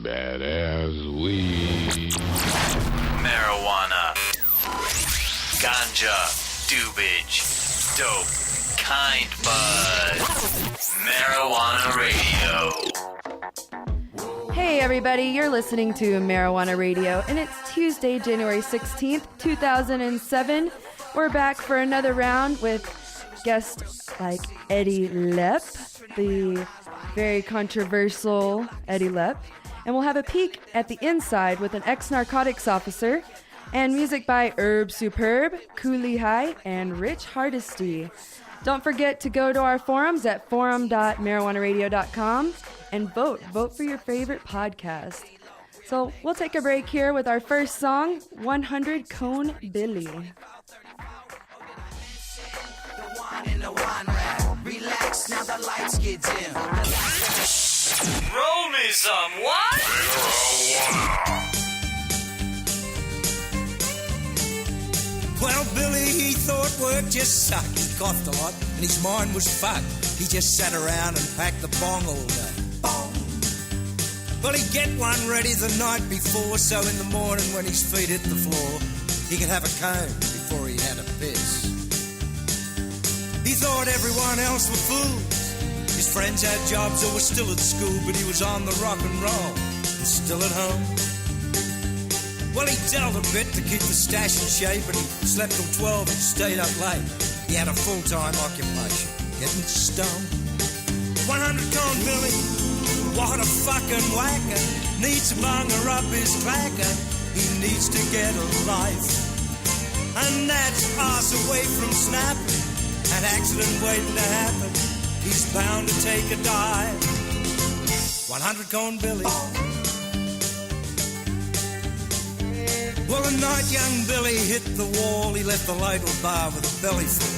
badass weed. Marijuana, ganja, doobage, dope, kind bud. Marijuana Radio. Hey everybody, you're listening to Marijuana Radio, and it's Tuesday, January 16th, 2007. We're back for another round with guests like Eddy Lepp, the very controversial Eddy Lepp, and we'll have a peek at the inside with an ex-narcotics officer, and music by Herb Superb, Cooley High, and Rich Hardesty. Don't forget to go to our forums at forum.marijuanaradio.com and vote for your favorite podcast. So we'll take a break here with our first song, 100 Cone Billy. Relax, now the lights get dim. Roll me some what? Well, Billy, he thought work just sucked. He coughed a lot, and his mind was fucked. He just sat around and packed the bong all day. Bong. Well, he'd get one ready the night before, so in the morning when his feet hit the floor, he could have a cone before he had a piss. He thought everyone else were fools. His friends had jobs or were still at school, but he was on the rock and roll and still at home. Well, he dealt a bit to keep the stash in shape, and he slept till 12 and stayed up late. He had a full-time occupation, getting stoned. 100 Cone Billy, what a fucking whacker. Needs to bunger up his clacker. He needs to get a life. And that's us away from snapping. An accident waiting to happen. He's bound to take a dive. 100 Cone Billy. Well, the night young Billy hit the wall, he left the local bar with a belly full.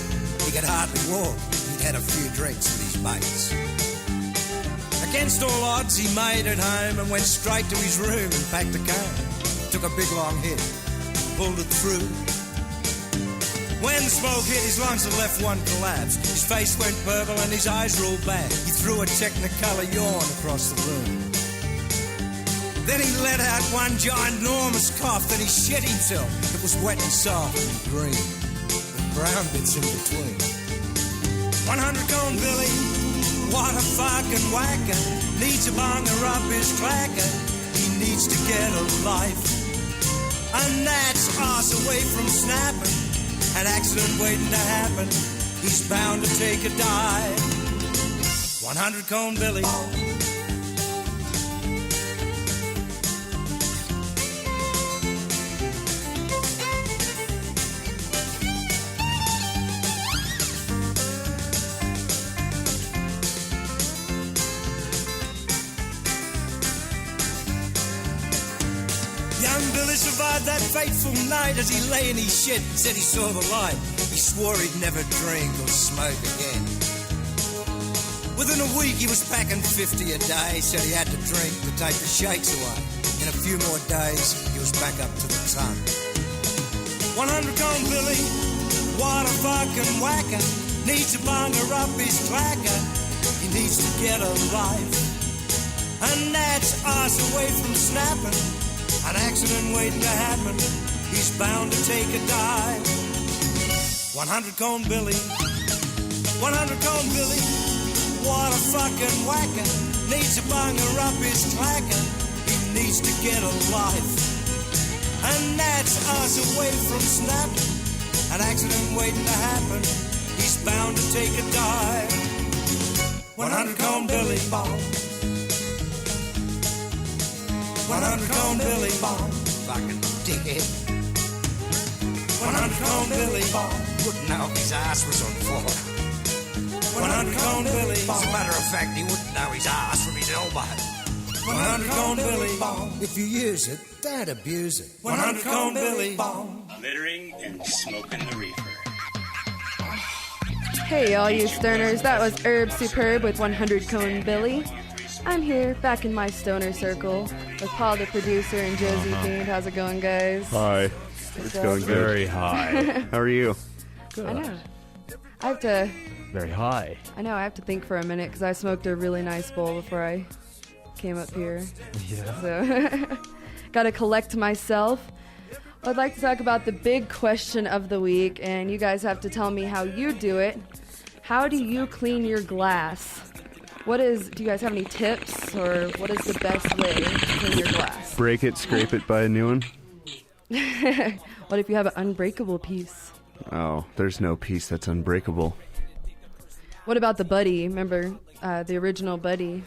He could hardly walk. He'd had a few drinks with his mates. Against all odds, he made it home and went straight to his room and packed a cone. Took a big long hit, pulled it through. When the smoke hit his lungs and left one collapse, his face went purple and his eyes rolled back. He threw a technicolor yawn across the room. Then he let out one ginormous cough, then he shit himself. It was wet and soft and green, with brown bits in between. 100 Cone Billy, what a fucking whacker. Needs to bunger up his clacker. He needs to get a life. And that's us away from snapping. An accident waiting to happen. He's bound to take a dive. 100 Cone Billy. Survived that fateful night as he lay in his shit. Said he saw the light. He swore he'd never drink or smoke again. Within a week he was packing 50 a day. Said he had to drink to take the shakes away. In a few more days he was back up to the ton. 100 Cone Billy, what a fucking whacker. Needs to bunger up his clacker. He needs to get a life. And that's us away from snapping. An accident waiting to happen. He's bound to take a dive. 100 Cone Billy. 100 Cone Billy. What a fucking whacker. Needs to bunger up his clacker. He needs to get a life. And that's us away from snapping. An accident waiting to happen. He's bound to take a dive. 100 Cone Billy. 100 Cone Billy, fucking dickhead. 100 Cone Billy, wouldn't know if his ass was on fire. 100 Cone Billy, as a matter of fact, he wouldn't know his ass from his elbow. 100 Cone Billy, if you use it, don't abuse it. 100 Cone Billy, Littering and smoking the reefer. Hey all you stoners, that was Herb Superb with 100 Cone Billy. I'm here, back in my stoner circle, with Paul the producer and Josie Fiend. How's it going, guys? Hi. It's going very high. How are you? Good. I know. I have to... Very high. I know, I have to think for a minute, because I smoked a really nice bowl before I came up here. Yeah. So, gotta collect myself. I'd like to talk about the big question of the week, and you guys have to tell me how you do it. How do you clean your glass? Do you guys have any tips, or what is the best way to clean your glass? Break it, scrape it, buy a new one. What if you have an unbreakable piece? Oh, there's no piece that's unbreakable. What about the buddy? Remember the original buddy?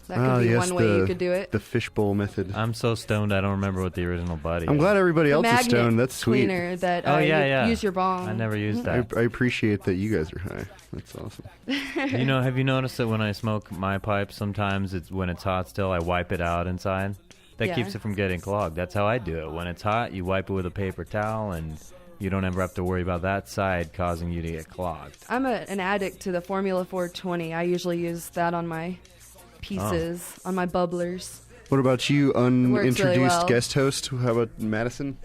That could be one way you could do it. The fishbowl method. I'm so stoned I don't remember what the original buddy I'm is. glad everybody The else is magnet stoned. That's sweet. cleaner that yeah. use your bong. I never used that. I appreciate that you guys are high. That's awesome. Have you noticed that when I smoke my pipe, sometimes when it's hot still, I wipe it out inside? That Yeah. keeps it from getting clogged. That's how I do it. When it's hot, you wipe it with a paper towel, and you don't ever have to worry about that side causing you to get clogged. I'm an addict to the Formula 420. I usually use that on my pieces, on my bubblers. What about you, unintroduced really well. guest host? How about Madison?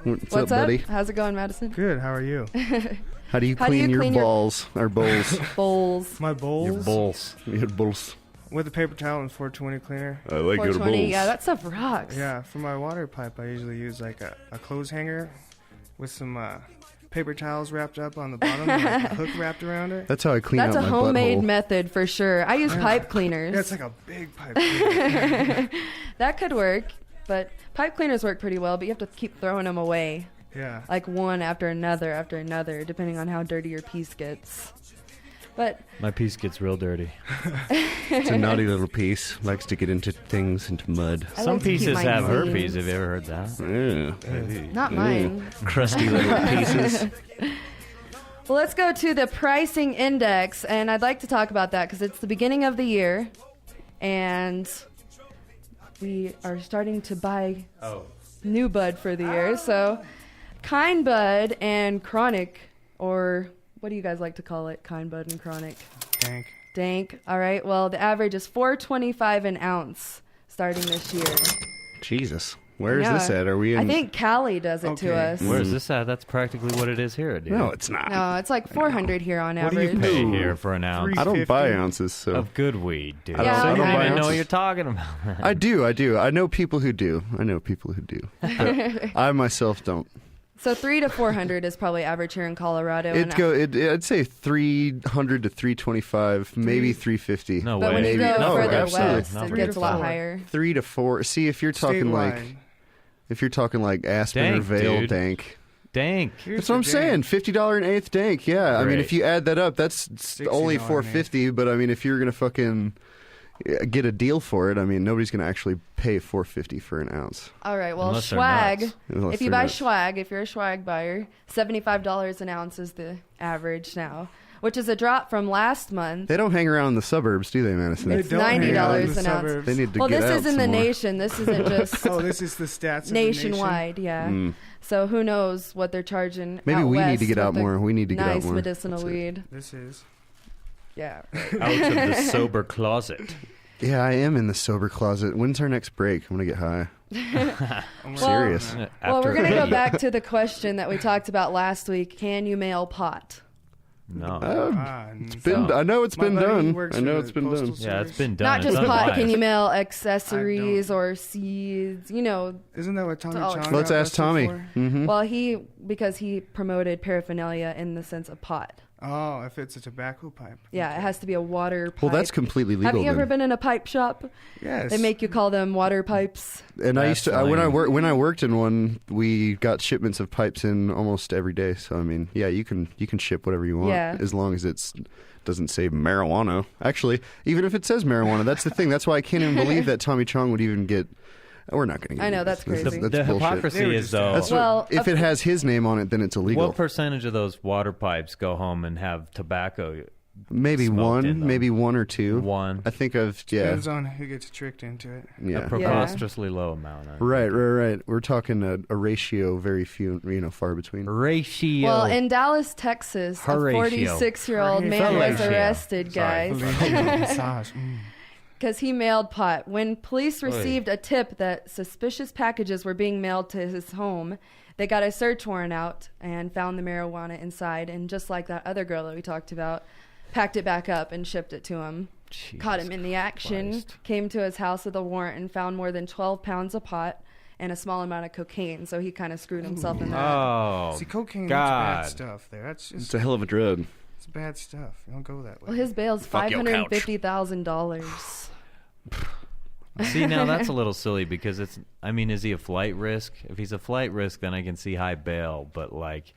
What's What's up, buddy? How's it going, Madison? Good. How are you? How do you clean your balls or bowls? Bowls. My bowls Your bowls. Your bowls. with a paper towel and 420 cleaner. I like your 420. bowls. Yeah, that stuff rocks. Yeah, for my water pipe, I usually use like a clothes hanger with some paper towels wrapped up on the bottom, and like a hook wrapped around it. That's how I clean That's out a my homemade butthole. method for sure. I use pipe cleaners. Yeah, it's like a big pipe cleaner. That could work, but pipe cleaners work pretty well, but you have to keep throwing them away. Yeah. Like one after another, depending on how dirty your piece gets. But My piece gets real dirty. It's a naughty little piece. Likes to get into things, into mud. I Some like to keep pieces mine have clean. herpes. Have you ever heard that? Yeah. Not mine. Crusty little pieces. Well, let's go to the pricing index, and I'd like to talk about that because it's the beginning of the year, and we are starting to buy new bud for the year. So, kind bud and chronic, or what do you guys like to call it? Kind bud and chronic. Dank. Dank. All right. Well, the average is $4.25 an ounce starting this year. Jesus. Where is Yeah. this at? Are we in... I think Cali does it to Okay. us. Where is this at? That's practically what it is here, dude. No, it's not. No, it's like 400 here on What do you average. Pay Ooh. here for an ounce I don't buy 350. ounces, so... of good weed, dude. I don't- so I you don't don't buy even know what ounces. you're talking about. I do. I know people who do. But I myself don't. So 300 to 400 is probably average here in Colorado. I'd say 300 to 325, maybe 350. No But way. when you Maybe. go No, further absolutely. west, No, it 3 gets to a lot 4. higher. 3 to 4. See, if you're talking Statewide. like Aspen or Dank, Vale dude. dank. Dank. Here's That's what I'm the saying. dank. $50 an eighth dank. Yeah. I mean, Great. if you add that up, that's only $60 an $4.50. But I mean, if you're gonna fucking get a deal for it, I mean, nobody's gonna actually pay $4.50 for an ounce. All right, well, Unless they're swag. nuts. Unless If you they're buy nuts. swag, if you're a swag buyer, $75 an ounce is the average now, which is a drop from last month. They don't hang around in the suburbs, do they, Madison? It's They don't hang out in $90 the an ounce. suburbs. They need to Well, get this out is in some the more. nation. This isn't just Oh, this is the stats of the nation. nationwide. Yeah. Mm. So who knows what they're charging? Maybe out we need west to get with out the more. We need to get out nice more. medicinal That's it. weed. This is. Yeah. Out of the sober closet. Yeah, I am in the sober closet. When's our next break? I'm gonna get high. I'm serious. Well, we're gonna go back to the question that we talked about last week. Can you mail pot? No. I know it's been done. Works I know for it's the been postal done. Yeah, it's been done. Not It's just done pot. live. Can you mail accessories or seeds? You know, Isn't that what Tommy Oh, Chong Let's got ask busted Tommy. for? Mm-hmm. well, because he promoted paraphernalia in the sense of pot. Oh, if it's a tobacco pipe. Yeah, it has to be a water pipe. Well, that's completely legal. Have you ever then. been in a pipe shop? Yes. They make you call them water pipes. And I used to when I lame. worked in one, we got shipments of pipes in almost every day. So I mean, yeah, you can ship whatever you want Yeah. as long as it's doesn't say marijuana. Actually, even if it says marijuana, that's the thing. That's why I can't even believe that Tommy Chong would even get. We're not going to get. I know, into that's this. crazy. The That's bullshit. hypocrisy They were is just- though. That's Well, if it has his name on it, then it's illegal. What percentage of those water pipes go home and have tobacco? Maybe smoked in one, them? maybe one or two. One. I think I've Depends on who gets tricked into it. A yeah. preposterously low amount. Right. We're talking a ratio very few, far between. Ratio. Well, in Dallas, Texas, a Horatio. 46-year-old man was Horatio. arrested, Sorry. guys, Massage. because he mailed pot. When police received a tip that suspicious packages were being mailed to his home, they got a search warrant out and found the marijuana inside. And just like that other girl that we talked about, packed it back up and shipped it to him caught him in the action, Christ. came to his house with a warrant and found more than 12 pounds of pot and a small amount of cocaine. So he kind of screwed himself in that. Oh, See, cocaine, God. that's bad stuff there. That's It's just, a hell of a drug. it's bad stuff. You don't go that way. Well, his bail's Fuck your couch. $550,000. See, now that's a little silly because it's. I mean, is he a flight risk? If he's a flight risk, then I can see high bail. But like,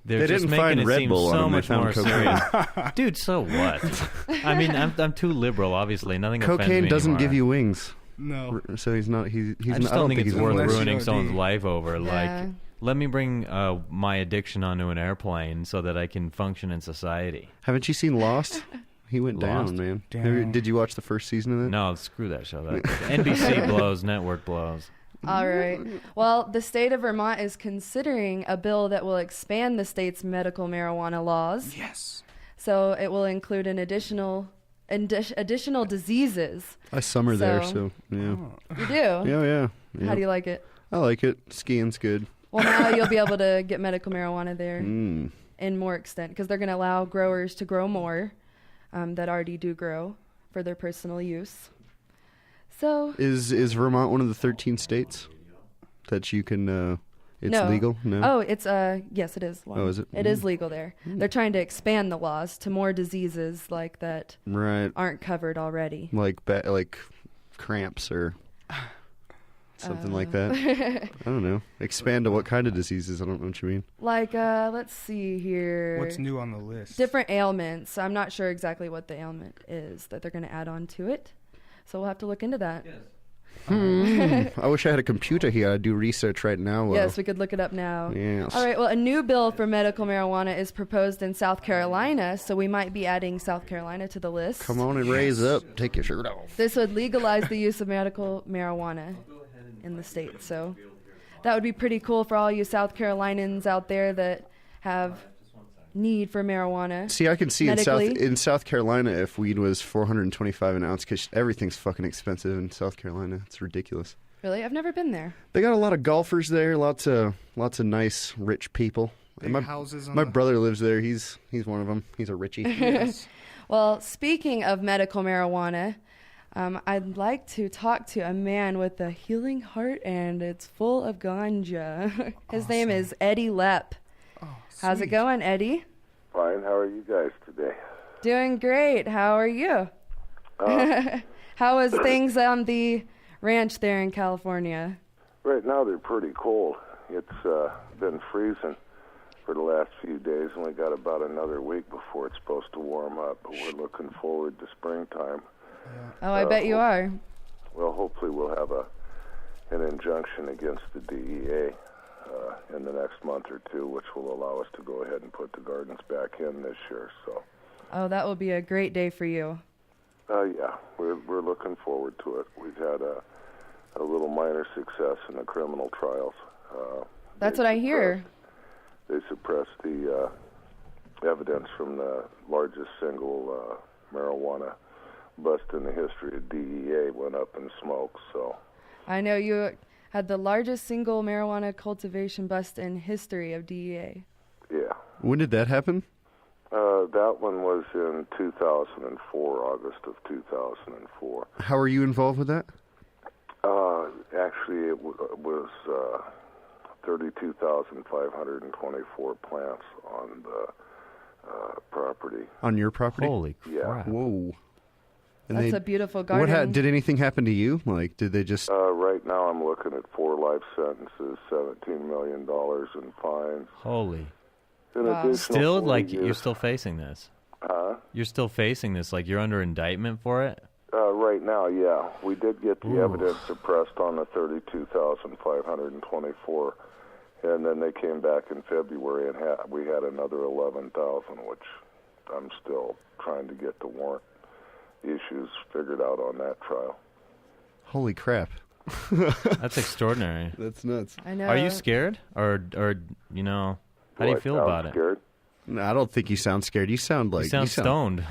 they're They just didn't making find it Red seem Bull on so him, they much found more cocaine. serious. Dude, so what? I mean, I'm too liberal. Obviously, nothing. offends Cocaine me doesn't anymore. give you wings. No. So he's not. He's I not, just I don't think he's it's worth unless you ruining OD. someone's life over. Yeah. Like, let me bring my addiction onto an airplane so that I can function in society. Haven't you seen Lost? He went Lost? down, man. Damn. Did you watch the first season of that? No, screw that show. That NBC blows, network blows. All right. Well, the state of Vermont is considering a bill that will expand the state's medical marijuana laws. Yes. So it will include an additional diseases. I summer there, So- so yeah. You do? Yeah. How do you like it? I like it. Skiing's good. Well, now you'll be able to get medical marijuana there Mm. in more extent because they're going to allow growers to grow more that already do grow for their personal use. So Is Vermont one of the 13 states that you can? It's no. legal. No. Oh, it's yes, it is. Oh, is it? It is legal there. They're trying to expand the laws to more diseases like that Right. aren't covered already. Like cramps or something like that. I don't know. Expand to what kind of diseases? I don't know what you mean. Like let's see here. What's new on the list? Different ailments. I'm not sure exactly what the ailment is that they're going to add on to it. So we'll have to look into that. I wish I had a computer here. I'd do research right now. Yes, we could look it up now. Yes. All right, well, a new bill for medical marijuana is proposed in South Carolina, so we might be adding South Carolina to the list. Come on and raise up. Take your shirt off. This would legalize the use of medical marijuana in the state, so that would be pretty cool for all you South Carolinians out there that have need for marijuana. See, I can see medically. in South Carolina if weed was $425 an ounce because everything's fucking expensive in South Carolina. It's ridiculous. Really? I've never been there. They got a lot of golfers there. Lots of nice rich people. Big And houses on my the- brother lives there. He's one of them. He's a richie. Yes. Well, speaking of medical marijuana, I'd like to talk to a man with a healing heart and it's full of ganja. His name is Eddy Lepp. Oh, How's it sweet. going, Eddie? Fine. How are you guys today? Doing great. How are you? How was things on the ranch there in California? Right now they're pretty cold. It's been freezing for the last few days, and we got about another week before it's supposed to warm up. But we're looking forward to springtime. Oh, I bet you are. Well, hopefully we'll have an injunction against the DEA in the next month or two, which will allow us to go ahead and put the gardens back in this year. So, Oh, that will be a great day for you. yeah, we're looking forward to it. We've had a little minor success in the criminal trials. That's They what I hear. They suppressed the evidence from the largest single marijuana bust in the history of DEA went up in smoke. So, I know you had the largest single marijuana cultivation bust in history of DEA. yeah. When did that happen? That one was in 2004, August of 2004. How are you involved with that? Actually, it was 32,524 plants on the property. On your property? Holy Yeah. crap! Whoa. And That's they- a beautiful What garden. did anything happen to you? Like, did they just? Right now, I'm looking at 4 life sentences, $17 million in fines. Holy! An Wow. additional Still, 40 like you're years. still facing this. Huh? You're still facing this. Like you're under indictment for it. Right now, yeah. We did get the Ooh. evidence suppressed on the 32,524, and then they came back in February and we had another 11,000, which I'm still trying to get the warrant issues figured out on that trial. Holy crap! That's extraordinary. That's nuts. I know. Are you scared, or you know, how do you What, feel I'm about it? scared? No, I don't think you sound scared. You sound like You sound stoned.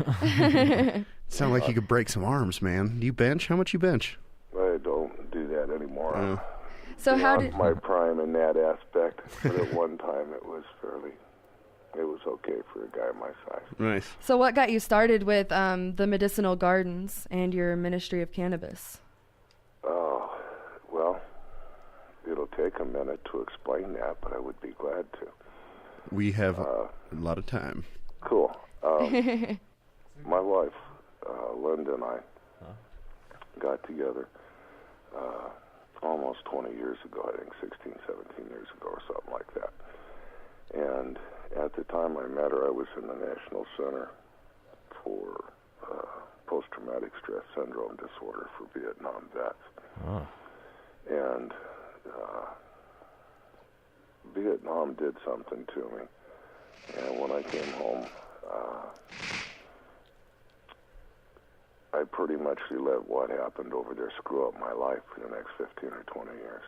Sound like you could break some arms, man. Do you bench? How much you bench? I don't do that anymore. Oh. So how Beyond did my prime in that aspect, but at one time it was fairly it was okay for a guy my size. Nice. So what got you started with the medicinal gardens and your ministry of cannabis? Well, it'll take a minute to explain that, but I would be glad to. We have a lot of time. Cool. My wife, Linda, and I got together almost 20 years ago, I think 16, 17 years ago or something like that. And at the time I met her, I was in the National Center for Post-Traumatic Stress Syndrome Disorder for Vietnam vets. Oh. And Vietnam did something to me. And when I came home, I pretty much let what happened over there screw up my life for the next 15 or 20 years.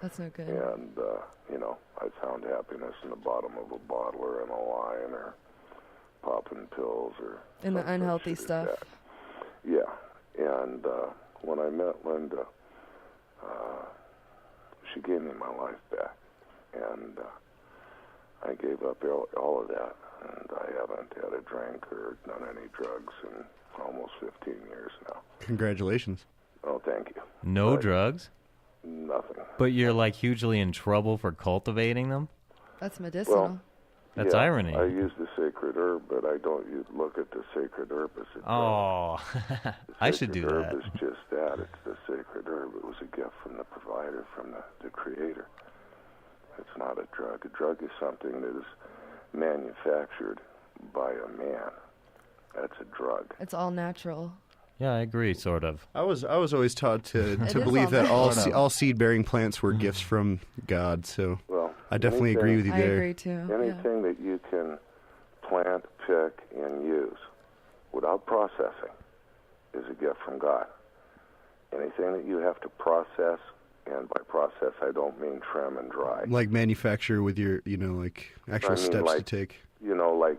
That's no good. And, I found happiness in the bottom of a bottle or in a line or popping pills or In the some unhealthy shit stuff. like that. Yeah. And when I met Linda, she gave me my life back. And I gave up all of that. And I haven't had a drink or done any drugs in almost 15 years now. Congratulations. Oh, thank you. No drugs? Nothing. But you're like hugely in trouble for cultivating them? That's medicinal. Well, That's yeah, irony. I use the sacred herb, but I don't look at the sacred herb as a drug. Oh, I should do The sacred that. herb is just that. It's the sacred herb. It was a gift from the provider, from the creator. It's not a drug. A drug is something that is manufactured by a man. That's a drug. It's all natural. Yeah, I agree, sort of. I was always taught to is believe that all all seed-bearing plants were gifts from God, so Well, I definitely agree with you I there. agree too. anything that you can plant, pick, and use without processing is a gift from God. Anything that you have to process, and by process I don't mean trim and dry. Like manufacture with your, like actual I mean, steps to like- take. Like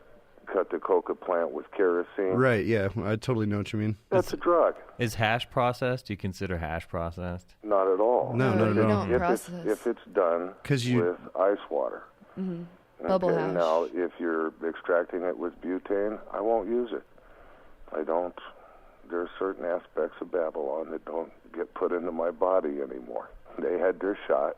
cut the coca plant with kerosene. Right, yeah, I totally know what you mean. That's a drug. Is hash processed? Do you consider hash processed? Not at all. No, not you at all. don't process. If it's done 'Cause you- with ice water. Mm-hmm. Bubble hash. Now, if you're extracting it with butane, I won't use it. I don't. There are certain aspects of Babylon that don't get put into my body anymore. They had their shot.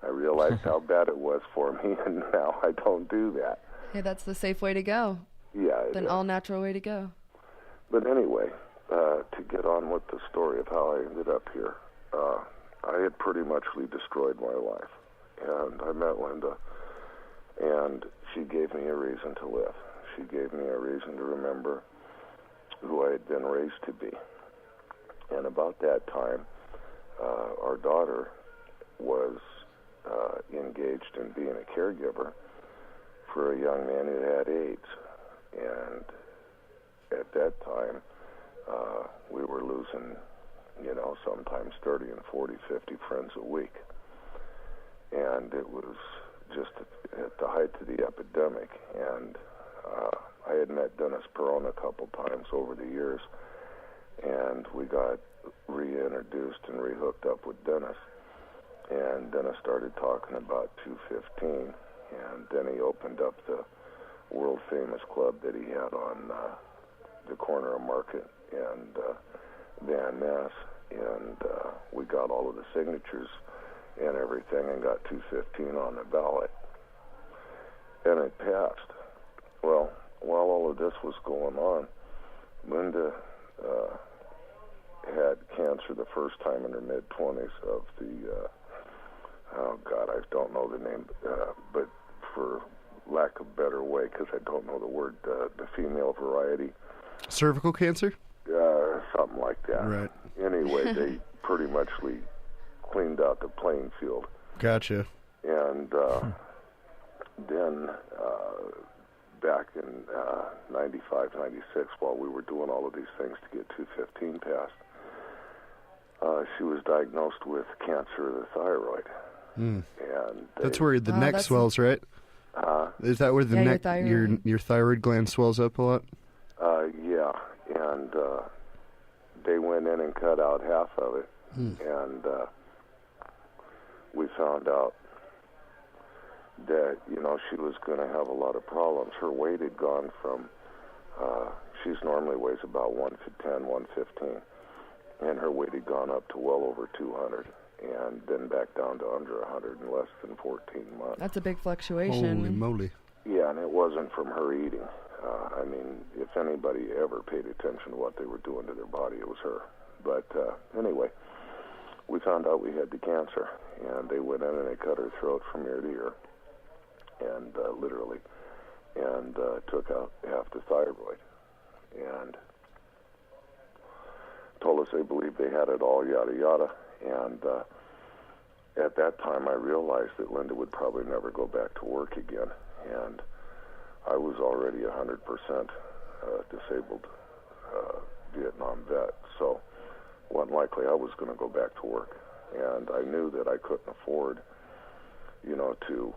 I realized how bad it was for me, and now I don't do that. Hey, that's the safe way to go. Yeah. it An is. all-natural way to go. But anyway, to get on with the story of how I ended up here, I had pretty much destroyed my life. And I met Linda, and she gave me a reason to live. She gave me a reason to remember who I had been raised to be. And about that time, our daughter was engaged in being a caregiver for a young man who had AIDS. And at that time, we were losing, sometimes 30 and 40, 50 friends a week. And it was just at the height of the epidemic. And I had met Dennis Perron a couple times over the years, and we got reintroduced and rehooked up with Dennis. And Dennis started talking about 215, and then he opened up the world-famous club that he had on the corner of Market and Van Ness, and we got all of the signatures and everything and got 215 on the ballot. And it passed. Well, while all of this was going on, Linda had cancer the first time in her mid-20s of the, I don't know the name, but for lack of a better way, because I don't know the word, the female variety. Cervical cancer? Something like that. Right. Anyway, they pretty much cleaned out the playing field. Gotcha. And then back in 95, 96, while we were doing all of these things to get 215 passed, she was diagnosed with cancer of the thyroid. And That's where the neck swells, right? Is that where the your neck, thyroid. your thyroid gland swells up a lot? Yeah, and they went in and cut out half of it, and we found out that, you know, she was going to have a lot of problems. Her weight had gone from, she's normally weighs about 110, 115, and her weight had gone up to well over 200, and then back down to under 100 in less than 14 months. That's a big fluctuation. Holy moly. Yeah, and it wasn't from her eating. I mean, if anybody ever paid attention to what they were doing to their body, it was her. But anyway, we found out we had the cancer, and they went in and they cut her throat from ear to ear, and literally, and took out half the thyroid, and told us they believed they had it all, yada, yada. And at that time, I realized that Linda would probably never go back to work again, and I was already 100% disabled Vietnam vet, so it wasn't likely I was going to go back to work. And I knew that I couldn't afford, you know, to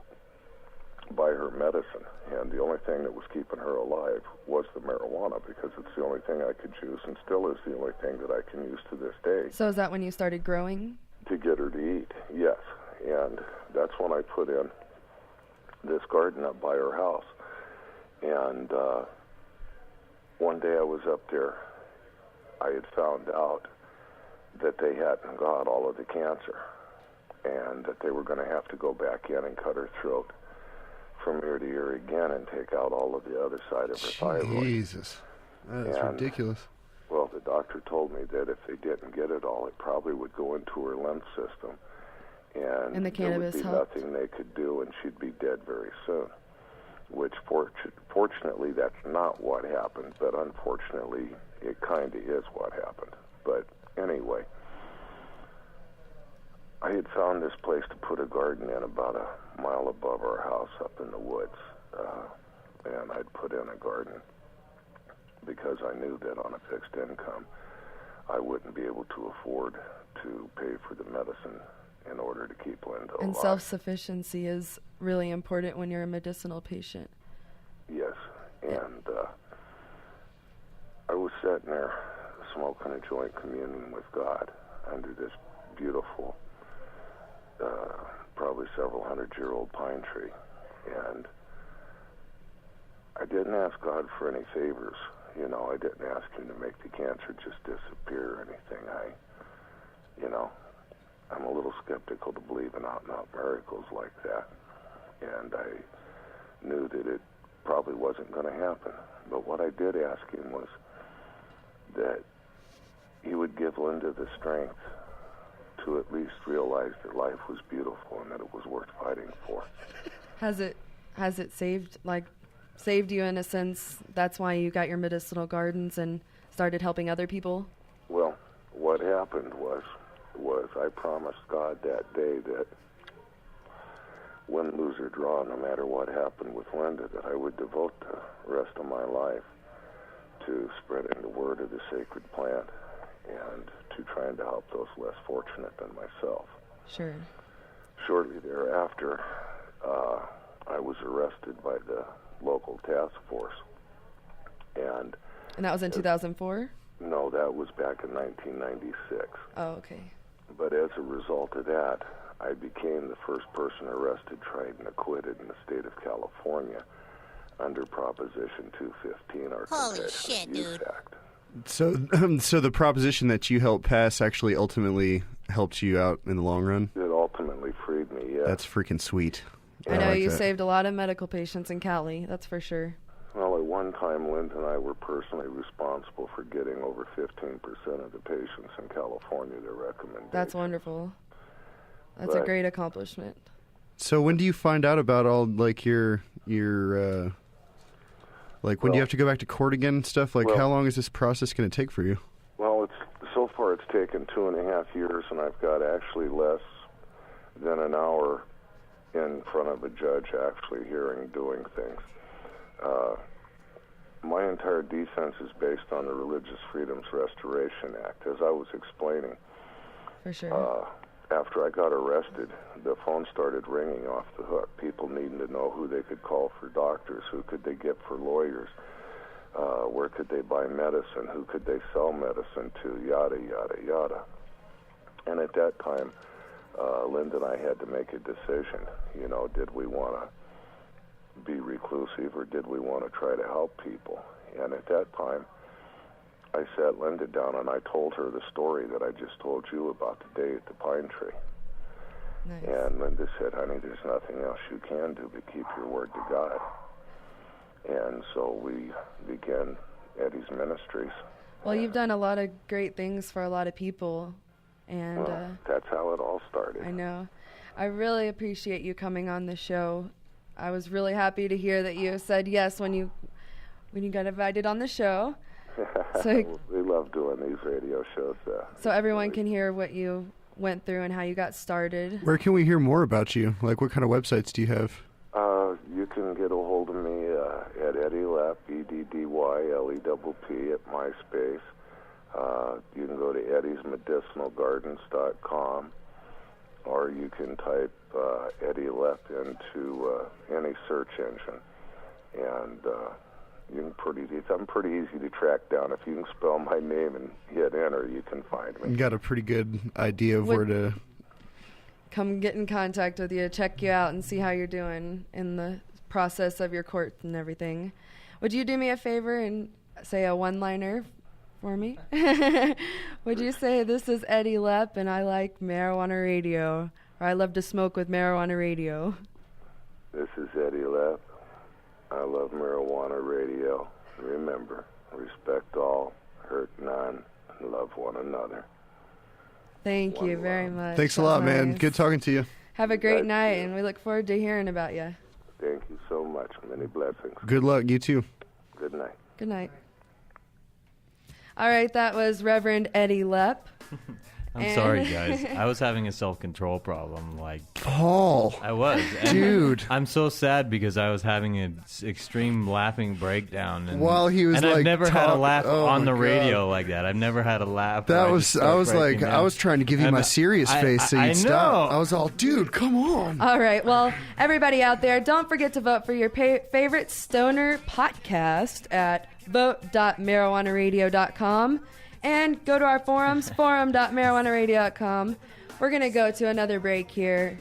buy her medicine. And the only thing that was keeping her alive was the marijuana, because it's the only thing I could use, and still is the only thing that I can use to this day. So is that when you started growing? To get her to eat, yes. And that's when I put in this garden up by her house. And one day I was up there, I had found out that they hadn't got all of the cancer, and that they were going to have to go back in and cut her throat from ear to ear again and take out all of the other side of her thyroid. Jesus. That's ridiculous. Well, the doctor told me that if they didn't get it all, it probably would go into her lymph system, and the cannabis there would be helped? nothing they could do, and she'd be dead very soon. Which, fortunately, that's not what happened, but unfortunately, it kind of is what happened. But anyway, I had found this place to put a garden in about a mile above our house up in the woods, and I'd put in a garden because I knew that on a fixed income, I wouldn't be able to afford to pay for the medicine in order to keep Linda alive. And self-sufficiency is really important when you're a medicinal patient. Yes, and I was sitting there smoking a joint, communing with God under this beautiful, probably several hundred-year-old pine tree, and I didn't ask God for any favors. You know, I didn't ask him to make the cancer just disappear or anything. I'm a little skeptical to believe in out-and-out miracles like that, and I knew that it probably wasn't going to happen. But what I did ask him was that he would give Linda the strength to at least realize that life was beautiful and that it was worth fighting for. Has it saved you in a sense? That's why you got your medicinal gardens and started helping other people? Well, what happened was I promised God that day that win, lose, or draw, no matter what happened with Linda, that I would devote the rest of my life to spreading the word of the sacred plant and to trying to help those less fortunate than myself. Sure. Shortly thereafter, I was arrested by the local task force. And that was in 2004? No, that was back in 1996. Oh, okay. But as a result of that, I became the first person arrested, tried, and acquitted in the state of California under Proposition 215, our Compassionate Use Act. So the proposition that you helped pass actually ultimately helped you out in the long run? It ultimately freed me, yeah. That's freaking sweet. I know you saved a lot of medical patients in Cali, that's for sure. Well, at one time, Linda and I were personally responsible for getting over 15% of the patients in California their recommendation. That's wonderful. That's a great accomplishment. So when do you find out about all, like, your when do you have to go back to court again and stuff? Like, how long is this process going to take for you? Well, so far it's taken 2.5 years, and I've got actually less than an hour in front of a judge actually hearing, doing things. My entire defense is based on the Religious Freedoms Restoration Act. As I was explaining, for sure. After I got arrested, the phone started ringing off the hook. People needing to know who they could call for doctors, who could they get for lawyers, where could they buy medicine, who could they sell medicine to, yada, yada, yada. And at that time, Linda and I had to make a decision. You know, did we want to be reclusive or did we want to try to help people? And at that time, I sat Linda down and I told her the story that I just told you about the day at the pine tree. Nice. And Linda said, honey, there's nothing else you can do but keep your word to God. And so we began Eddy's Ministries. Well, you've done a lot of great things for a lot of people. And Well, that's how it all started. I know. I really appreciate you coming on the show. I was really happy to hear that you said yes when you got invited on the show. So, we love doing these radio shows. so everyone can hear what you went through and how you got started. Where can we hear more about you? Like, what kind of websites do you have? You can get a hold of me at Eddy Lepp, EDDYLEPP at MySpace. You can go to eddysmedicinalgardens.com, or you can type Eddy Lepp into any search engine, and I'm pretty easy to track down. If you can spell my name and hit enter, you can find me. You got a pretty good idea of where to come get in contact with you, check you out, and see how you're doing in the process of your court and everything. Would you do me a favor and say a one-liner for me? Would you say, this is Eddy Lepp, and I like marijuana radio, or I love to smoke with marijuana radio? This is Eddy Lepp. I love marijuana radio. Remember, respect all, hurt none, and love one another. Thank you very much. Thanks a lot, man. Nice. Good talking to you. Have a great night, and we look forward to hearing about you. Thank you so much. Many blessings. Good luck. You too. Good night. Good night. All right, that was Reverend Eddy Lepp. I'm sorry, guys. I was having a self-control problem. Like, Paul. I was. And Dude. I'm so sad because I was having an extreme laughing breakdown. And, While he was, and like, I've never had a laugh oh on my the God. radio like that. I've never had a laugh. where That I was, just start I was like, breaking I down. was trying to give you And my serious face so I you'd stop. know. I was all, dude, come on. All right, well, everybody out there, don't forget to vote for your favorite stoner podcast at vote.marijuanaradio.com and go to our forums, forum.marijuanaradio.com. We're going to go to another break here.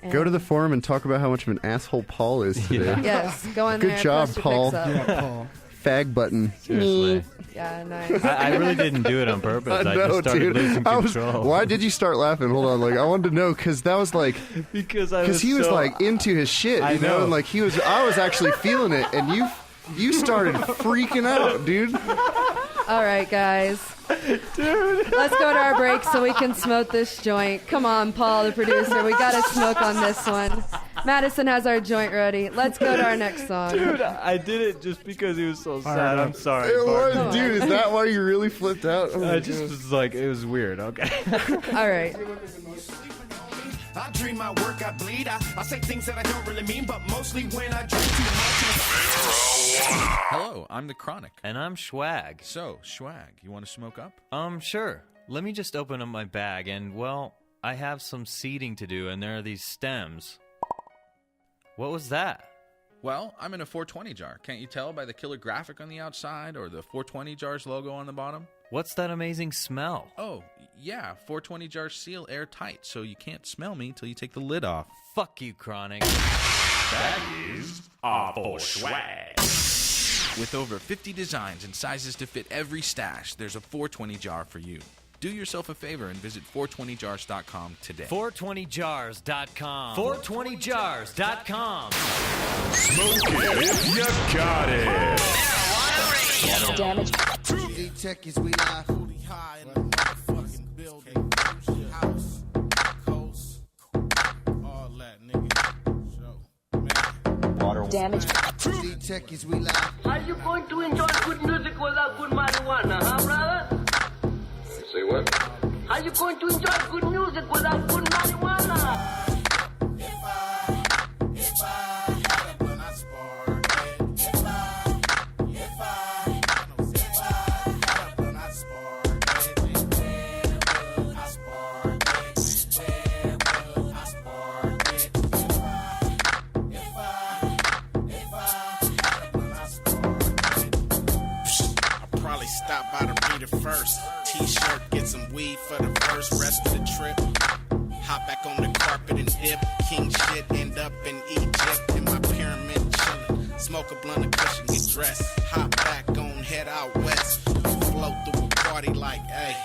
And Go to the forum and talk about how much of an asshole Paul is today. Yes, go in Good there. job, post your Paul. pics up. Yeah, Paul. Fag button. Seriously. Yeah, nice. I really didn't do it on purpose. I know, just started dude. losing control. Why did you start laughing? Hold on, like I wanted to know because that was like Because he was like into his shit, I you know, know. and like I was actually feeling it, and you started freaking out, dude. All right, guys. Dude. Let's go to our break so we can smoke this joint. Come on, Paul, the producer. We got to smoke on this one. Madison has our joint ready. Let's go to our next song. Dude, I did it just because he was so sad. right. I'm sorry. It partner. was, dude. Is that why you really flipped out? Oh, I just was like, it was weird. Okay. All right. I dream, I work, I bleed. I say things that I don't really mean, but mostly when I drink too much. Hello, I'm the Chronic. And I'm Schwag. So, Schwag, you want to smoke up? Sure. Let me just open up my bag, and, well, I have some seeding to do, and there are these stems. What was that? Well, I'm in a 420 jar. Can't you tell by the killer graphic on the outside or the 420 jars logo on the bottom? What's that amazing smell? Oh, yeah, 420 jars seal airtight, so you can't smell me till you take the lid off. Fuck you, Chronic. That is awful swag. With over 50 designs and sizes to fit every stash, there's a 420 jar for you. Do yourself a favor and visit 420jars.com today. 420jars.com. 420jars.com. Smoke it if you got it. Marijuana Radio. Tech is we live. High in the motherfucking building. House, coast, all that, nigga. Show, man. Tech is we live. Are you going to enjoy good music without good marijuana, huh, brother? Say what? Are you going to enjoy good music without good marijuana? If I had it when I sparred it. If I had it when I sparred it. I sparred it. I sparred it. If I had it when I sparred it. I'll probably stop by the reader first. T-shirt, get some weed for the first rest of the trip. Hop back on the carpet and dip. King shit, end up in Egypt. In my pyramid chillin'. Smoke a blunt of kush and get dressed. Hop back on, head out west. Float through a party like, hey.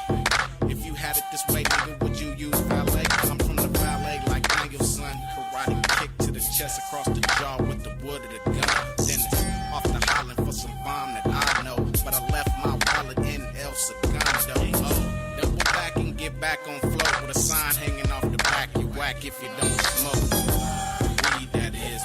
If you had it this way, nigga, would you use valet? I'm from the valet like I'm your son. Karate kick to the chest across the jaw with the wood of the gun. Then it's off the Highland for some bomb that I know. But I left my wallet in El Segundo. Oh, double back and get back on float with a sign hanging off the back. You whack if you don't smoke. Weed that is.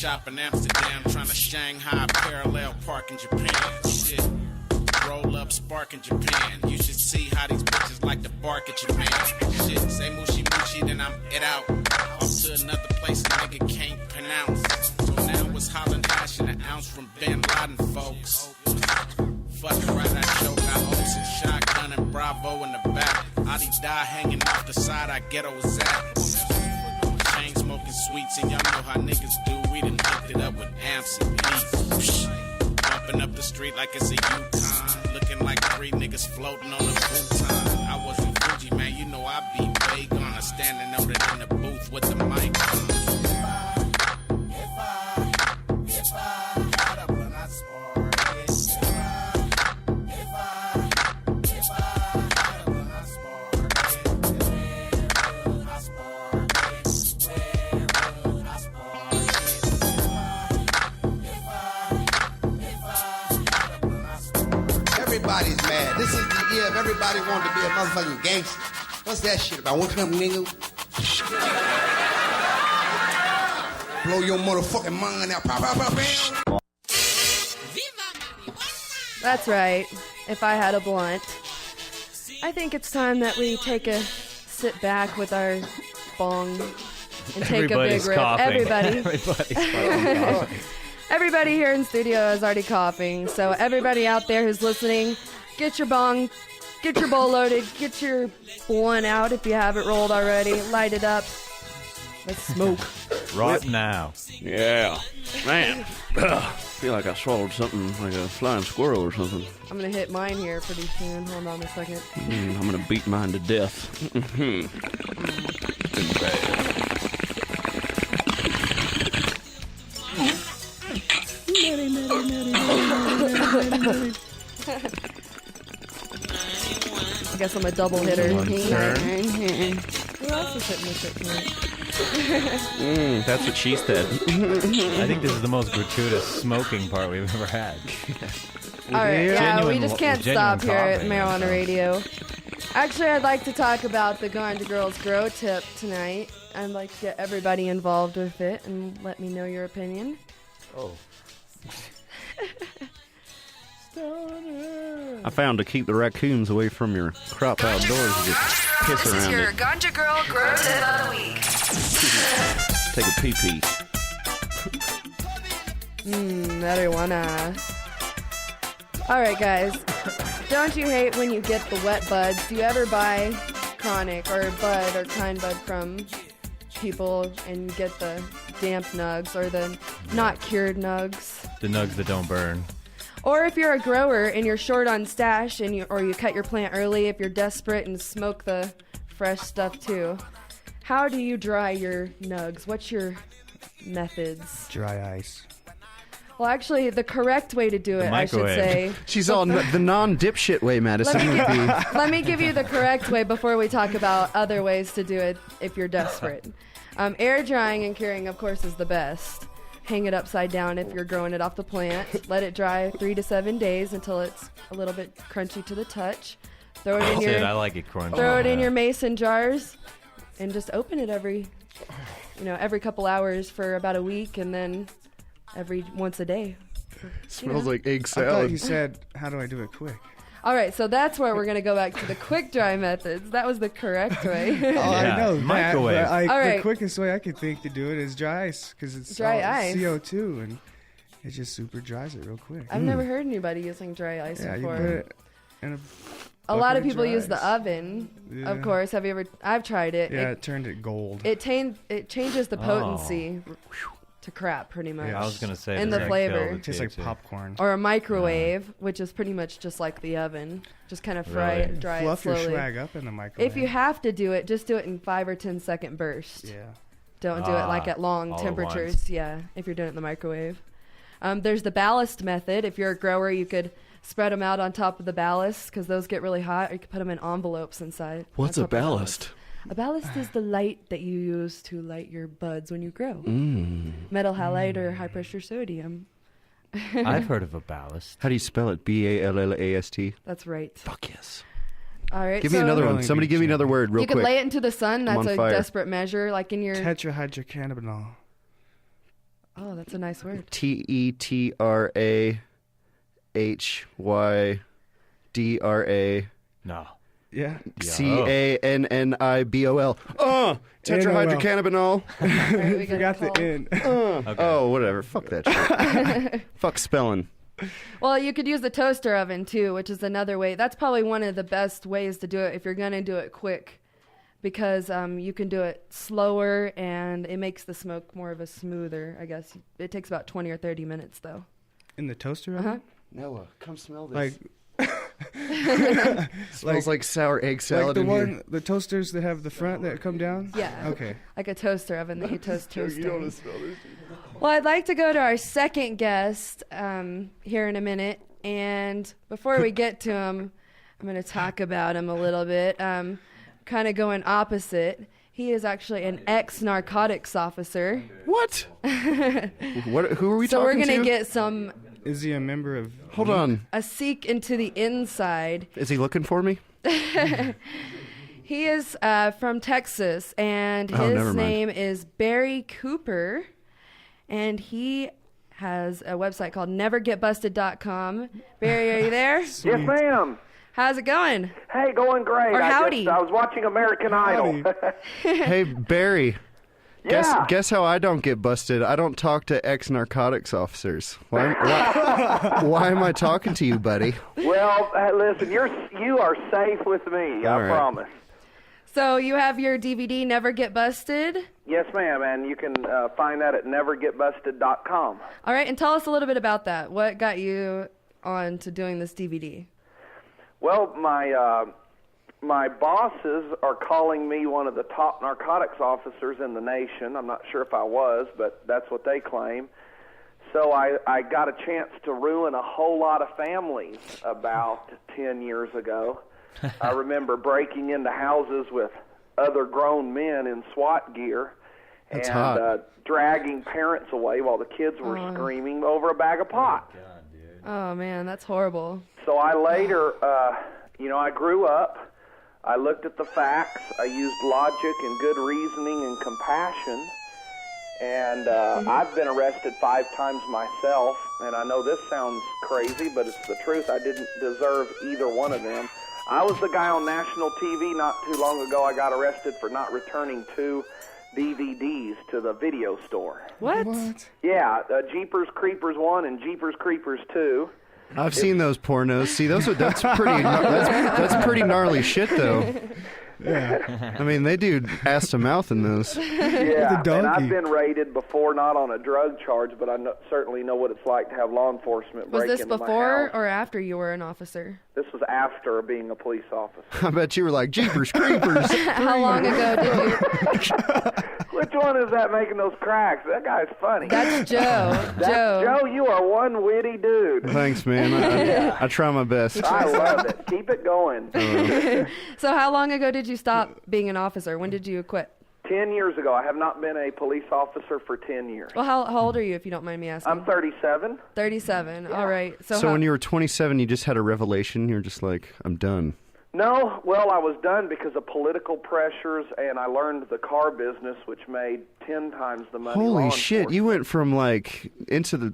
Shop in Amsterdam, trying to Shanghai, parallel park in Japan. Shit, roll up, spark in Japan. You should see how these bitches like to bark at your man. Shit, say mushy mushy, then I'm it out. Off to another place a nigga can't pronounce. So now it's Holland hash and an ounce from Bin Laden, folks. Fuck it right, I choke. I Olsen, shotgun and Bravo in the back. Adi die hanging off the side, I ghetto's at. Chain smoking sweets, and y'all know how niggas do. We done hooked it up with amps and beats. Bumping up the street like it's a Yukon. Looking like 3 niggas floating on a futon. I wasn't Fuji, man, you know I be vague on. Standing over in the booth with the mic on. If I got up when I swore it. If I got up when I swore Everybody's mad. This is the year of everybody wanting to be a motherfucking gangster. What's that shit about? What's up, nigga? Blow your motherfucking mind out. Pow, pow, pow, bam. That's right. If I had a blunt. I think it's time that we take a sit back with our bong and take Everybody's a big rip. coughing. Everybody. Everybody's fucking coughing. Everybody here in studio is already coughing. So everybody out there who's listening, get your bong, get your bowl loaded, get your blunt out if you have it rolled already. Light it up. Let's smoke. Right now. Yeah. Man. Feel like I swallowed something like a flying squirrel or something. I'm going to hit mine here pretty soon. Hold on a second. I'm going to beat mine to death. It's been bad. I guess I'm a double hitter. One turn. Who else is hitting this shit tonight? That's what she said. I think this is the most gratuitous smoking part we've ever had. All right, yeah, we Genuine- just can't genuine stop here at coughing. Marijuana Radio. Actually, I'd like to talk about the Ganja Girls Grow tip tonight. I'd like to get everybody involved with it and let me know your opinion. Oh. I found to keep the raccoons away from your crop outdoors, you just piss This is around your it. Ganja Girl Grow Tip of the Week. Take a pee-pee. Marijuana. Alright, guys. Don't you hate when you get the wet buds? Do you ever buy chronic or bud or kind bud from people and get the damp nugs or the not cured nugs? The nugs that don't burn. Or if you're a grower and you're short on stash and you cut your plant early, if you're desperate and smoke the fresh stuff too. How do you dry your nugs? What's your methods? Dry ice. Well, actually, the correct way to do it, I should say. She's all the non-dipshit way, Madison. would be. Let me give you the correct way before we talk about other ways to do it if you're desperate. Air drying and curing, of course, is the best. Hang it upside down if you're growing it off the plant. Let it dry 3 to 7 days until it's a little bit crunchy to the touch. Throw it in Shit, your I like it crunchy. Throw it in your mason jars and just open it every couple hours for about a week, and then once a day. Smells like egg I thought salad. you said, how do I do it quick? All right, so that's where we're going to go back to the quick dry methods. That was the correct way. I know microwave. that, but All right. the quickest way I could think to do it is dry ice, because it's Dry all ice. CO2, and it just super dries it real quick. I've never heard anybody using dry ice Yeah, you before. put it in A lot of bucket people dry use the ice. oven, Yeah. of course. Have you ever? I've tried it. Yeah, it turned it gold. It changes the potency to crap, pretty much. Yeah, I was gonna say and does the that flavor. kill the Tastes like THC? popcorn. Or a microwave, which is pretty much just like the oven. Just kind of fry Really? it, dry it Fluff your slowly. swag up in the microwave. If you have to do it, just do it in 5 or 10 second bursts. Yeah. Don't do it like at long all at temperatures. once. Yeah, if you're doing it in the microwave. There's the ballast method. If you're a grower, you could spread them out on top of the ballast because those get really hot. Or you could put them in envelopes inside. What's on a top of the ballast? A ballast is the light that you use to light your buds when you grow. Metal halide or high pressure sodium. I've heard of a ballast. How do you spell it? B-A-L-L-A-S-T? That's right. Fuck yes. All right. Give me another one. Somebody give me another word real You quick. could lay it into the sun. I'm That's on a fire. desperate measure. Like in your... Tetrahydrocannabinol. Oh, that's a nice word. T-E-T-R-A-H-Y-D-R-A. No. Yeah. C-A-N-N-I-B-O-L. Tetrahydrocannabinol. We forgot the N. Oh, whatever. Fuck that shit. Fuck spelling. Well, you could use the toaster oven too, which is another way. That's probably one of the best ways to do it if you're going to do it quick, because you can do it slower and it makes the smoke more of a smoother, I guess. It takes about 20 or 30 minutes though. In the toaster oven? Noah, come smell this. Like, smells like sour egg salad like in here. the toasters that have the front that come down? Yeah. Okay. Like a toaster oven that you toast toast You don't in. want to smell this. Well, I'd like to go to our second guest here in a minute. And before we get to him, I'm going to talk about him a little bit. Kind of going opposite. He is actually an ex-narcotics officer. What? Who are we So talking we're going to? to get some... Is he a member of... Hold on. A seek into the inside. Is he looking for me? He is from Texas, and Oh, never his mind. name is Barry Cooper, and he has a website called nevergetbusted.com. Barry, are you there? Yes, ma'am. How's it going? Hey, going great. Or howdy. I was watching American Idol. Hey, Barry. Yeah. Guess how I don't get busted? I don't talk to ex-narcotics officers. Why am I talking to you, buddy? Well, listen, you are safe with me. All I right. promise. So you have your DVD, Never Get Busted. Yes, ma'am, and you can find that at nevergetbusted.com. All right, and tell us a little bit about that. What got you on to doing this DVD? Well, my bosses are calling me one of the top narcotics officers in the nation. I'm not sure if I was, but that's what they claim. So I got a chance to ruin a whole lot of families about 10 years ago. I remember breaking into houses with other grown men in SWAT gear That's and hot. dragging parents away while the kids were screaming over a bag of pot. Oh, man, that's horrible. So I later, I grew up. I looked at the facts. I used logic and good reasoning and compassion. And I've been arrested 5 times myself. And I know this sounds crazy, but it's the truth. I didn't deserve either one of them. I was the guy on national TV not too long ago. I got arrested for not returning 2 DVDs to the video store. What? Yeah, Jeepers Creepers 1 and Jeepers Creepers 2. I've seen those pornos. See, that's pretty gnarly shit, though. Yeah. I mean, they do ass to mouth in those. Yeah, and I've been raided before, not on a drug charge, but I certainly know what it's like to have law enforcement Was break this into my before house. or after you were an officer? This was after being a police officer. I bet you were like, Jeepers Creepers. How long ago did you... Which one is that making those cracks? That guy's funny. That's Joe. Joe, you are one witty dude. Thanks, man. I try my best. I love it. Keep it going. So how long ago did you stop being an officer? When did you quit? 10 years ago. I have not been a police officer for 10 years. Well, how old are you, if you don't mind me asking? I'm 37. 37. All right. So when you were 27, you just had a revelation. You're just like, I'm done. No, well, I was done because of political pressures, and I learned the car business, which made 10 times the money. Holy shit! You went from like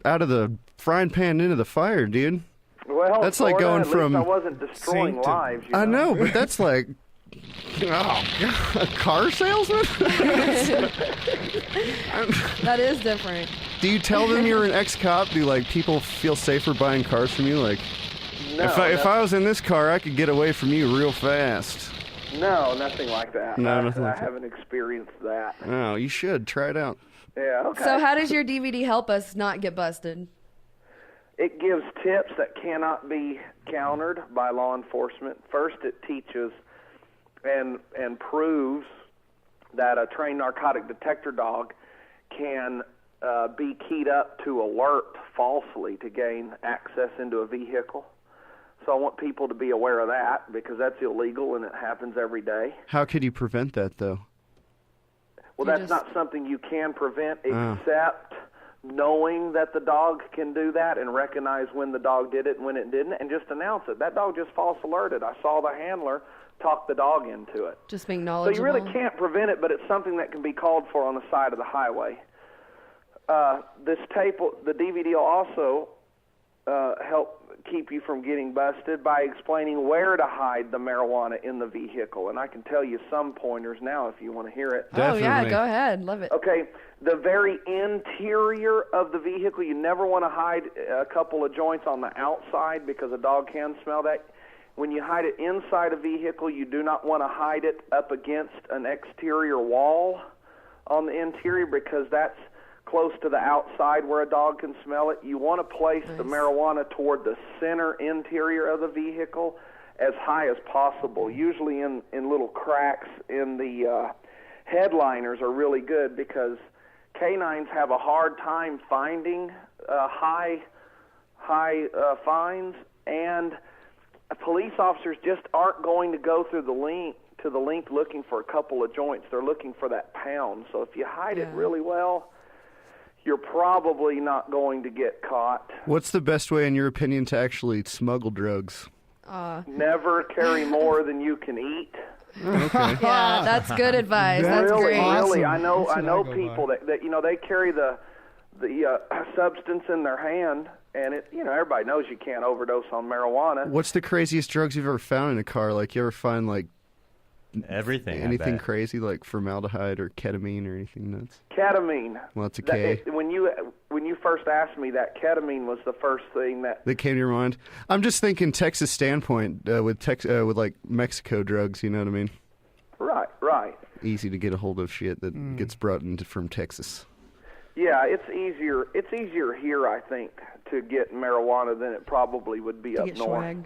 out of the frying pan into the fire, dude. Well, that's like Florida, going at least from I wasn't destroying lives. I know, but that's like a car salesman. That is different. Do you tell them you're an ex-cop? Do like people feel safer buying cars from you? Like, No, if I was in this car, I could get away from you real fast. No, nothing like that. No, nothing like I that. haven't experienced that. Oh, you should try it out. Yeah, okay. So how does your DVD help us not get busted? It gives tips that cannot be countered by law enforcement. First, it teaches and proves that a trained narcotic detector dog can be keyed up to alert falsely to gain access into a vehicle. So I want people to be aware of that because that's illegal and it happens every day. How could you prevent that, though? Well, that's not something you can prevent except knowing that the dog can do that and recognize when the dog did it and when it didn't and just announce it. That dog just false alerted. I saw the handler talk the dog into it. Just being So knowledgeable. you really can't prevent it, but it's something that can be called for on the side of the highway. This tape, the DVD will also help keep you from getting busted by explaining where to hide the marijuana in the vehicle. And I can tell you some pointers now if you want to hear it. Definitely. Oh, yeah, go ahead. Love it. Okay, the very interior of the vehicle, you never want to hide a couple of joints on the outside because a dog can smell that. When you hide it inside a vehicle, you do not want to hide it up against an exterior wall on the interior because that's close to the outside where a dog can smell it. You want to place the marijuana toward the center interior of the vehicle as high as possible. Usually in little cracks in the headliners are really good because canines have a hard time finding high fines, and police officers just aren't going to go through the length looking for a couple of joints. They're looking for that pound. So if you hide it really well, you're probably not going to get caught. What's the best way, in your opinion, to actually smuggle drugs? Never carry more than you can eat. Okay. Yeah, that's good advice. That's really, great. Really, I know people that they carry the substance in their hand, and everybody knows you can't overdose on marijuana. What's the craziest drugs you've ever found in a car? Like, you ever find like everything? Anything crazy like formaldehyde or ketamine or anything nuts? Ketamine. Well, it's a K. When you first asked me that, ketamine was the first thing that came to your mind. I'm just thinking Texas standpoint with like Mexico drugs. You know what I mean? Right. Easy to get a hold of shit that gets brought in from Texas. Yeah, it's easier. It's easier here, I think, to get marijuana than it probably would be up north. Swag.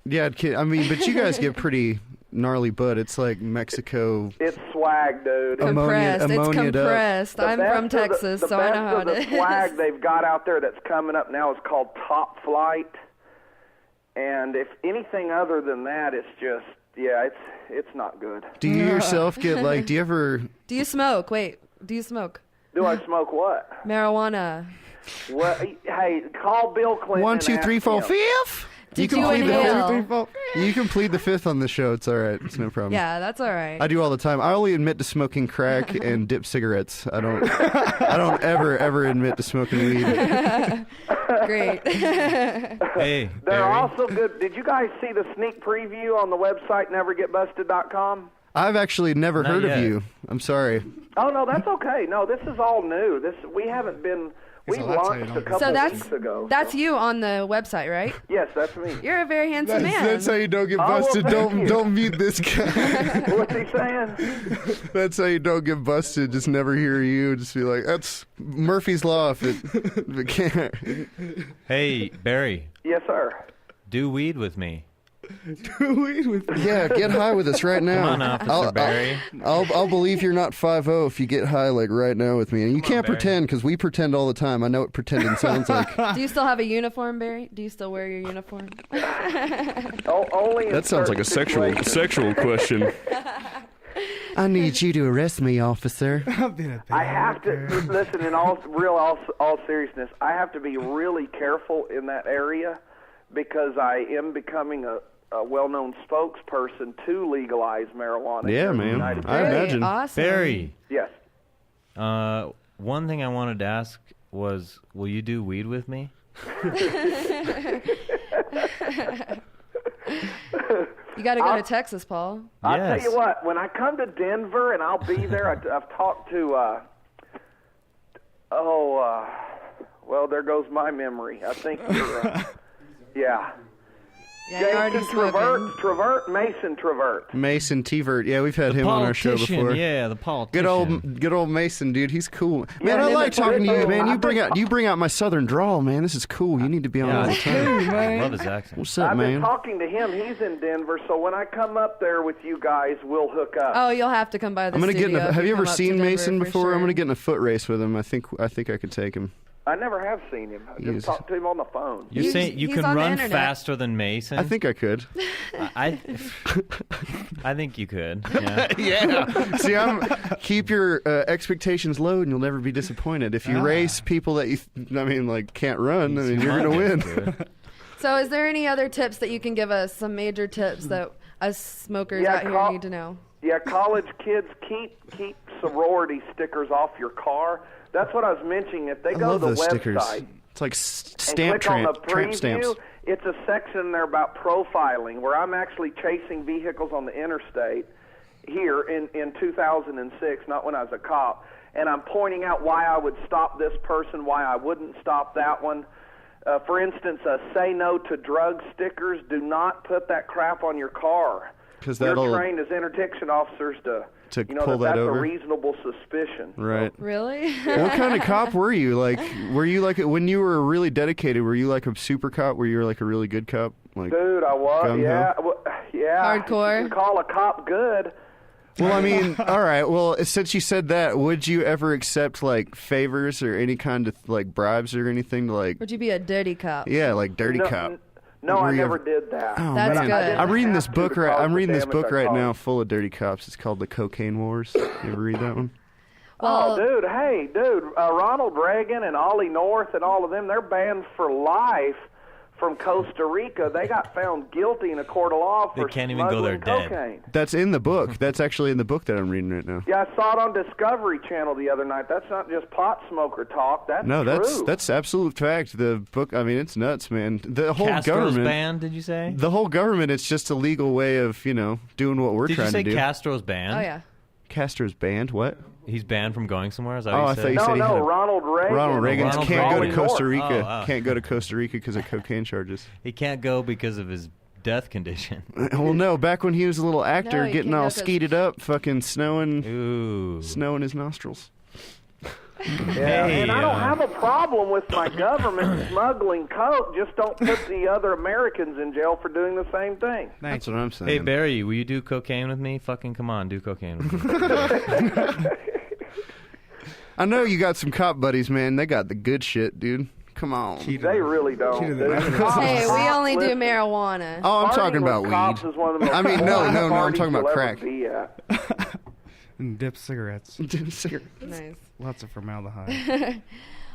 Yeah, I mean, but you guys get pretty gnarly bud. It's like Mexico. It's swag, dude. Compressed. It's compressed. I'm from Texas, so I know how it is. The swag they've got out there that's coming up now is called Top Flight. And if anything other than that, it's just, it's not good. Do you yourself get like, do you smoke? Wait, do you smoke? Do I smoke what? Marijuana. Well, hey, call Bill Clinton. 1, 2, 3, 4, 5. You can plead the fifth on the show. It's all right. It's no problem. Yeah, that's all right. I do all the time. I only admit to smoking crack and dip cigarettes. I don't ever admit to smoking weed. Great. Hey, they're also good. Did you guys see the sneak preview on the website nevergetbusted.com? I've actually never heard of you. I'm sorry. Oh no, that's okay. No, this is all new. We haven't been. We launched a couple weeks ago. That's you on the website, right? Yes, that's me. You're a very handsome man. That's how you don't get busted. Don't mute this guy. What's he saying? That's how you don't get busted. Just never hear you. Just be like, that's Murphy's Law. If it can't. Hey, Barry. Yes, sir. Do weed with me. Yeah, get high with us right now. Come on, Officer Barry. I'll believe you're not 5-0 if you get high like right now with me. And you can't pretend because we pretend all the time. I know what pretending sounds like. Do you still have a uniform, Barry? Do you still wear your uniform? Only. That sounds like a sexual question. I need you to arrest me, officer. I have to listen. In all seriousness, I have to be really careful in that area because I am becoming a well-known spokesperson to legalize marijuana. Yeah, man. I imagine. Awesome. Barry. Yes. One thing I wanted to ask was, will you do weed with me? You got to go to Texas, Paul. I'll tell you what, when I come to Denver, and I'll be there, I've talked to, well, there goes my memory. I think you're, yeah. Yeah, Jason Mason Trevert. Mason Tvert. Yeah, we've had him on our show before. Yeah, the politician. Good old Mason, dude. He's cool. Man, I like talking to you, man. You bring out my southern drawl, man. This is cool. You need to be on all the time. I love his accent. What's up, man? I've been talking to him. He's in Denver, so when I come up there with you guys, we'll hook up. Oh, you'll have to come by the I'm gonna studio. get. Have you ever seen Mason before? Sure. I'm gonna get in a foot race with him. I think I could take him. I never have seen him. I just talked to him on the phone. You're saying you can run faster than Mason? I think I could. I think you could. Yeah. Yeah. See, keep your expectations low, and you'll never be disappointed. If you race people that can't run, you're gonna win. So, is there any other tips that you can give us? Some major tips that us smokers out here need to know? Yeah, college kids, keep sorority stickers off your car. That's what I was mentioning. If they go to the website, stickers. It's like and click on the tramp stamps. It's a section there about profiling, where I'm actually chasing vehicles on the interstate here in 2006, not when I was a cop, and I'm pointing out why I would stop this person, why I wouldn't stop that one. For instance, say no to drug stickers. Do not put that crap on your car. Because we're trained as interdiction officers to pull that's over. a reasonable suspicion. Right. Really? What kind of cop were you? Were you when you were really dedicated? Were you like a super cop? Were you like a really good cop? Dude, I was. Yeah. Hardcore. You can call a cop good. Well, I mean, all right. Well, since you said that, would you ever accept favors or any kind of bribes or anything to Would you be a dirty cop? Yeah, dirty cop. No, I never did that. Oh, That's man. good. I'm reading this book right now, now, full of dirty cops. It's called The Cocaine Wars. You ever read that one? Well, dude, Ronald Reagan and Ollie North and all of them, they're banned for life from Costa Rica. They got found guilty in a court of law for They can't even go there cocaine. dead. That's in the book. That's actually in the book that I'm reading right now. Yeah, I saw it on Discovery Channel the other night. That's not just pot smoker talk. That's true. That's absolute fact. The book, I mean, it's nuts, man. The whole Castro's government banned, did you say? The whole government, it's just a legal way of, doing what we're did trying to do. Did you say Castro's banned? Oh, yeah. Castro's banned? What? He's banned from going somewhere? Is that I what you thought you said? said Ronald Reagan. Ronald Reagan can't go to Costa Rica. Oh. Can't go to Costa Rica because of cocaine charges. He can't go because of his death condition. Well, no. Back when he was a little actor, you getting can't all go 'cause- skeeted up, fucking snowing his nostrils. Yeah, and I don't have a problem with my government smuggling coke. Just don't put the other Americans in jail for doing the same thing. That's what I'm saying. Hey, Barry, will you do cocaine with me? Fucking come on, do cocaine with me. I know you got some cop buddies, man. They got the good shit, dude. Come on. They really don't. Hey, we only do marijuana. Oh, I'm talking about cops weed. is one of the most I mean, no, fun I'm parties talking about you'll ever crack. be at. And dip cigarettes. Nice. Lots of formaldehyde.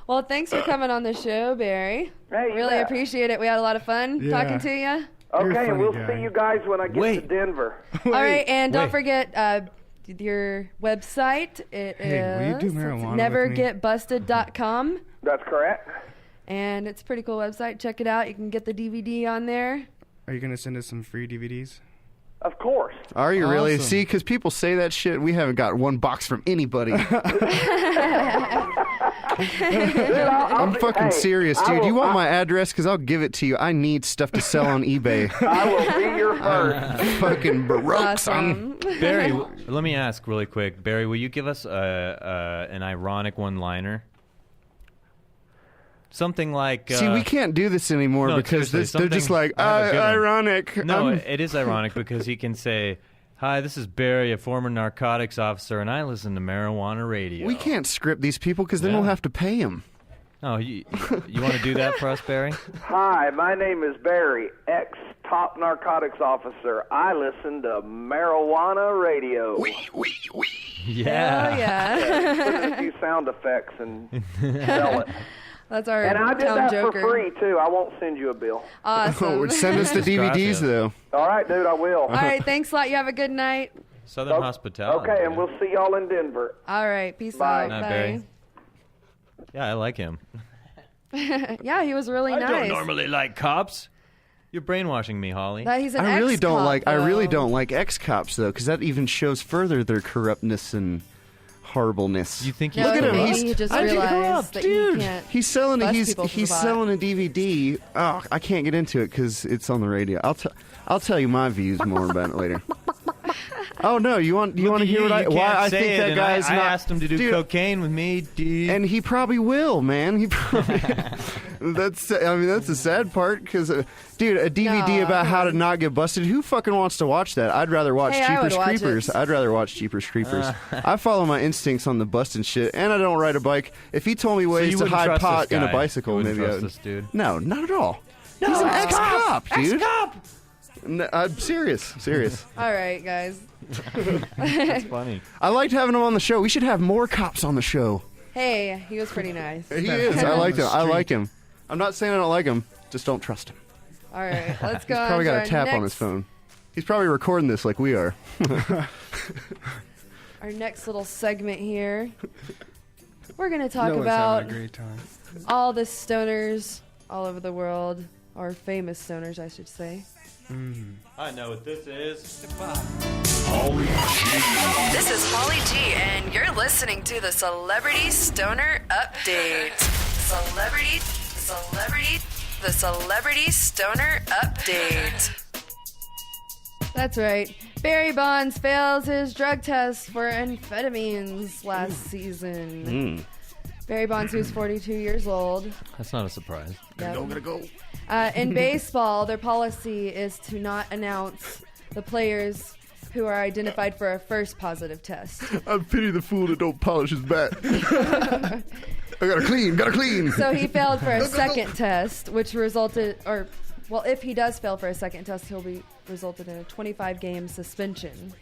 Well, thanks for coming on the show, Barry. Hey, really yeah. appreciate it. We had a lot of fun Yeah. talking to you. Okay, and we'll see you guys when I get to Denver. All right, and don't forget your website. It Hey, will you do marijuana nevergetbusted.com. That's correct. And it's a pretty cool website. Check it out. You can get the DVD on there. Are you going to send us some free DVDs? Of course. Are you really? Awesome. See, because people say that shit. We haven't got one box from anybody. I'm fucking serious, dude. You want my address? Because I'll give it to you. I need stuff to sell on eBay. I will be your first. Fucking baroque, Awesome. son. Barry, let me ask really quick. Barry, will you give us an ironic one-liner? Something like... See, we can't do this anymore no, because they're just like, I have a good one. ironic. No, it is ironic because he can say, "Hi, this is Barry, a former narcotics officer, and I listen to marijuana radio." We can't script these people because then Yeah. we'll have to pay them. Oh, you want to do that for us, Barry? Hi, my name is Barry, ex-top narcotics officer. I listen to marijuana radio. Yeah. Oh, yeah. Put in a few sound effects and sell it. That's our And I did town that joker. for free, too. I won't send you a bill. Awesome. Send us the DVDs, though. All right, dude, I will. All right, thanks a lot. You have a good night. Southern hospitality. Okay, and we'll see y'all in Denver. All right, peace Bye. out. Night, Bye. Barry. Yeah, I like him. Yeah, he was really I nice. don't normally like cops. You're brainwashing me, Holly. That he's an I really don't ex-cop, like. I really though. don't like ex-cops though, because that even shows further their corruptness and horribleness. You think No, Look at him? maybe He's he just I do realized corrupt, that dude. you can't He's selling. bust He's people for he's the pot. selling a DVD. Oh, I can't get into it because it's on the radio. I'll tell you my views more about it later. Oh no! You want to hear what I? Why I think that guy's I not? asked him to do cocaine with me, dude. And he probably will, man. He probably. That's the sad part because, dude, a DVD about how to not get busted. Who fucking wants to watch that? I'd rather watch Hey, I would Jeepers watch Creepers. it. I'd rather watch Jeepers Creepers. I follow my instincts on the busting shit, and I don't ride a bike. If he told me ways you to wouldn't hide trust pot this in a guy? bicycle, You wouldn't maybe I trust would. this dude? No, not at all. No, He's an ex-cop, dude. Ex-cop. No, I'm serious. All right, guys. That's funny. I liked having him on the show. We should have more cops on the show. Hey, he was pretty nice. He is. I like him. I like him. I'm not saying I don't like him. Just don't trust him. All right, let's go. He's probably on got to a tap our on his phone. He's probably recording this like we are. Our next little segment here. We're going to talk Noah's about having a great time. all the stoners all over the world, or famous stoners, I should say. I know what this is. Holly G. This is Holly G, and you're listening to the Celebrity Stoner Update. The Celebrity Stoner Update. That's right. Barry Bonds fails his drug test for amphetamines last season. Barry Bonds, who's 42 years old. That's not a surprise. Yep. Gotta go. In baseball, their policy is to not announce the players who are identified for a first positive test. I pity the fool that don't polish his bat. I gotta clean. So he failed for a second test, which resulted, if he does fail for a second test, he'll be resulted in a 25-game suspension.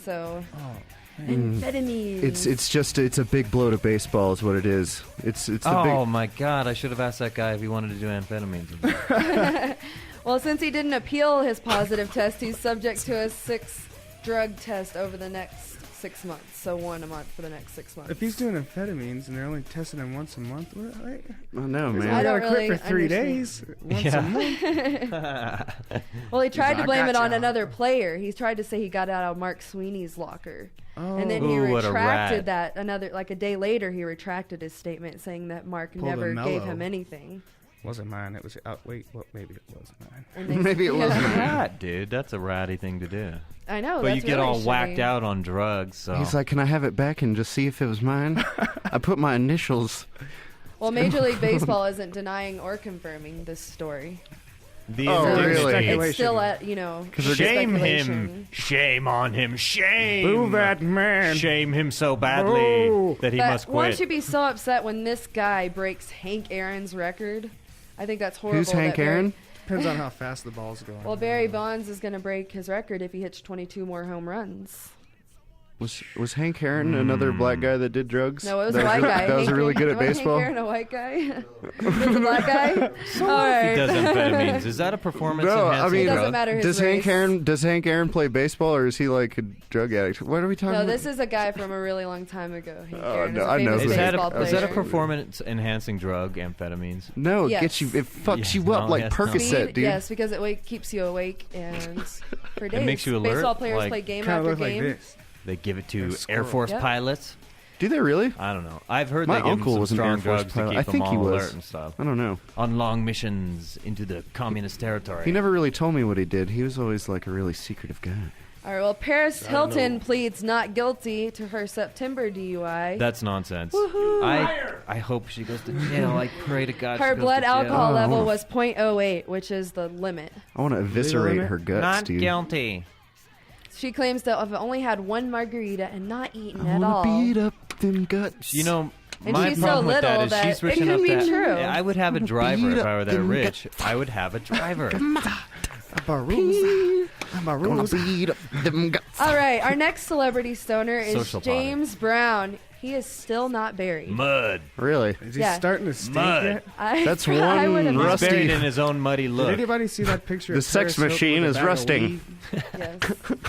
So, amphetamines. It's a big blow to baseball, is what it is. It's the Oh big. my God! I should have asked that guy if he wanted to do amphetamines. Well, since he didn't appeal his positive test, he's subject to a 6 drug test over the next 6 months. So 1 a month for the next 6 months. If he's doing amphetamines and they're only testing him once a month, right? I know, man. I don't gotta quit really for 3 understand. days once a month. Well, he tried to I blame it gotcha. on another player. He tried to say he got it out of Mark Sweeney's locker. And then he Ooh, what a retracted rat. that. A day later, he retracted his statement saying that Mark Pulled a never gave mellow. him anything. Wasn't mine. It was. Wait. Well, maybe it was mine. And they- Maybe it wasn't. Rat, dude. That's a ratty thing to do. I know. But you that's get really all whacked shitty. out on drugs. So He's like, can I have it back and just see if it was mine? I put my initials. Well, Major League Baseball isn't denying or confirming this story. the Oh, really? It's still at, Shame speculation. him. Shame on him. Shame. Boo that man. Shame him so badly Boo. that he But must won't quit. you be so upset when this guy breaks Hank Aaron's record? I think that's horrible. Who's Hank that Barry- Aaron? Depends on how fast the ball's going. Well, Barry Bonds is going to break his record if he hits 22 more home runs. Was Hank Aaron another black guy that did drugs? No, it was that a white guy. That was Hank really good at wasn't baseball. Hank Aaron a white guy? It was a black guy? All right. He does amphetamines. Is that a performance No, I enhancing mean, It doesn't drug? matter his Does Hank Aaron play baseball, or is he like a drug addict? What are we talking No, about? this is a guy from a really long time ago. Hank Oh, Aaron no, is a I know famous who Is that, baseball a, player. is that a performance enhancing drug, amphetamines? No, it Yes. gets you. It fucks Yeah, you up no, like yes, no. Percocet, dude. Yes, because it keeps you awake and for days. makes you alert, Baseball players like- play game Kind of after look like game. this. They give it to Or Air squirrel. Force Yep. pilots. Do they really? I don't know. I've heard My they give uncle them was some an Air strong Force drugs to pilot. keep I them think he all was. alert and stuff. I don't know. On long missions into the communist territory. He never really told me what he did. He was always like a really secretive guy. All right, well, Paris Hilton pleads not guilty to her September DUI. That's nonsense. Woohoo. I hope she goes to jail. I pray to God Her she goes blood to jail. alcohol Oh. level was 0.08, which is the limit. I want to eviscerate limit? her guts, Not dude. guilty. She claims to have only had one margarita and not eaten I at all. want to beat up them guts. You know, And my she's so problem with that little is that she's rich it enough could be to. true. I would have a driver beat if I up were that them rich. I would have a driver. Baroos. Gonna beat up them guts. All right, our next celebrity stoner is Social James Brown. He is still not buried. Mud. Really? Is he Yeah. starting to stink Mud. yet? That's I would one have- rusty. Buried in his own muddy Did look. anybody see that picture? The of sex Paris Hilton machine with a is bag of rusting. weed? Yes.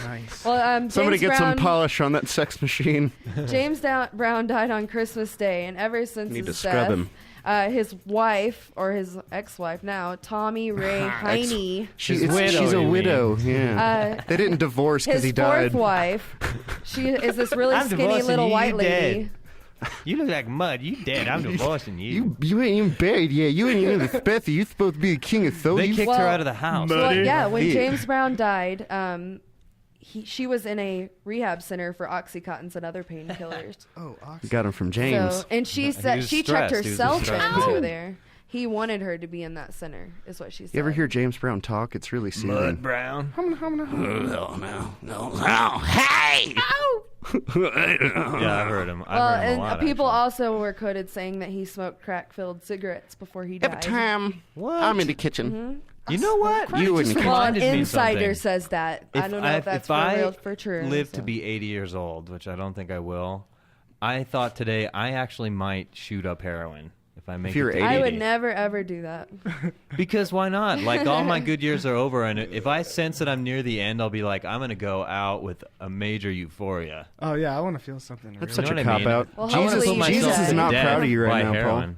Nice. Well, Somebody James get Brown, some polish on that sex machine. James Brown died on Christmas Day, and ever since Need his to scrub death, him. His wife, or his ex-wife now, Tommy Ray Heine. She's a widow. Yeah. They didn't divorce because he died. His fourth wife. She is this really skinny little white lady. You look like mud. You dead. I'm divorcing you. You ain't even buried yet. You ain't even the special. You supposed to be the king of soul. They kicked her out of the house. Well, yeah, when James Brown died, she was in a rehab center for Oxycontins and other painkillers. Got him from James. So, and she said she checked herself into there. He wanted her to be in that center, is what she said. You ever hear James Brown talk? It's really soothing. Mud Brown. No. Hey! Yeah, I heard him. Well, and people also were quoted saying that he smoked crack-filled cigarettes before he died. Every time I'm in the kitchen. Mm-hmm. You know what? You wouldn't. Well, an insider says that. I don't know if that's for true. If I live to be 80 years old, which I don't think I will, I thought today I actually might shoot up heroin. If you're 80. I would never, ever do that. Because why not? Like, all my good years are over, and if I sense that I'm near the end, I'll be like, I'm going to go out with a major euphoria. Oh, yeah, I want to feel something. That's such a cop-out. Well, Jesus is not proud of you right now, heroin.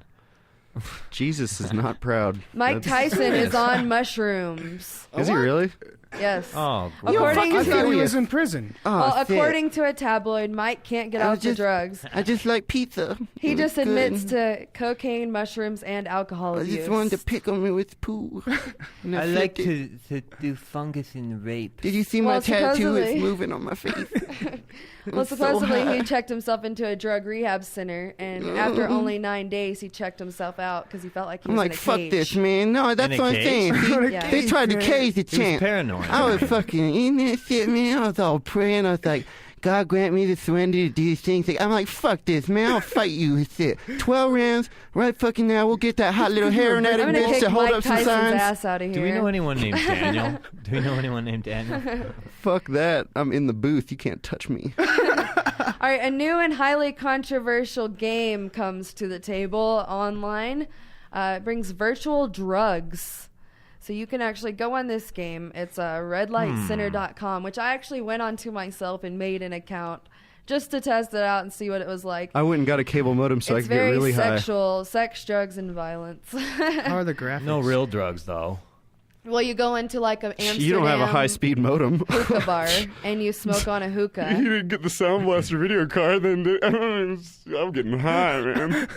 Paul. Jesus is not proud. Mike Tyson is on mushrooms. Is he really? Yes. Oh, I thought he was in prison. Well, according to a tabloid, Mike can't get off the drugs. I just like pizza. He just admits to cocaine, mushrooms, and alcohol I abuse. just wanted to pick on me with poo. I like to do fungus and rape. Did you see my tattoo? It's moving on my face. Well, supposedly he checked himself into a drug rehab center, and after only 9 days, he checked himself out because he felt like he was in a cage. Fuck this, man. No, that's what I'm saying. They tried to cage the champ. He was paranoid. I was fucking in that shit, man. I was all praying. I was like, God grant me the surrender to do these things. I'm like, fuck this, man. I'll fight you. It's it. 12 rounds, right fucking now. We'll get that hot little heroin addict bitch to hold up some signs. Ass out of here. Do we know anyone named Daniel? Do we know anyone named Daniel? Fuck that. I'm in the booth. You can't touch me. All right, a new and highly controversial game comes to the table online. It brings virtual drugs. So you can actually go on this game. It's redlightcenter.com, which I actually went onto myself and made an account just to test it out and see what it was like. I went and got a cable modem so I could get really high. It's very sexual, sex, drugs, and violence. How are the graphics? No real drugs, though. Well, you go into like an Amsterdam You don't have a high-speed modem. hookah bar, and you smoke on a hookah. You didn't get the Sound Blaster video card, then I'm getting high, man.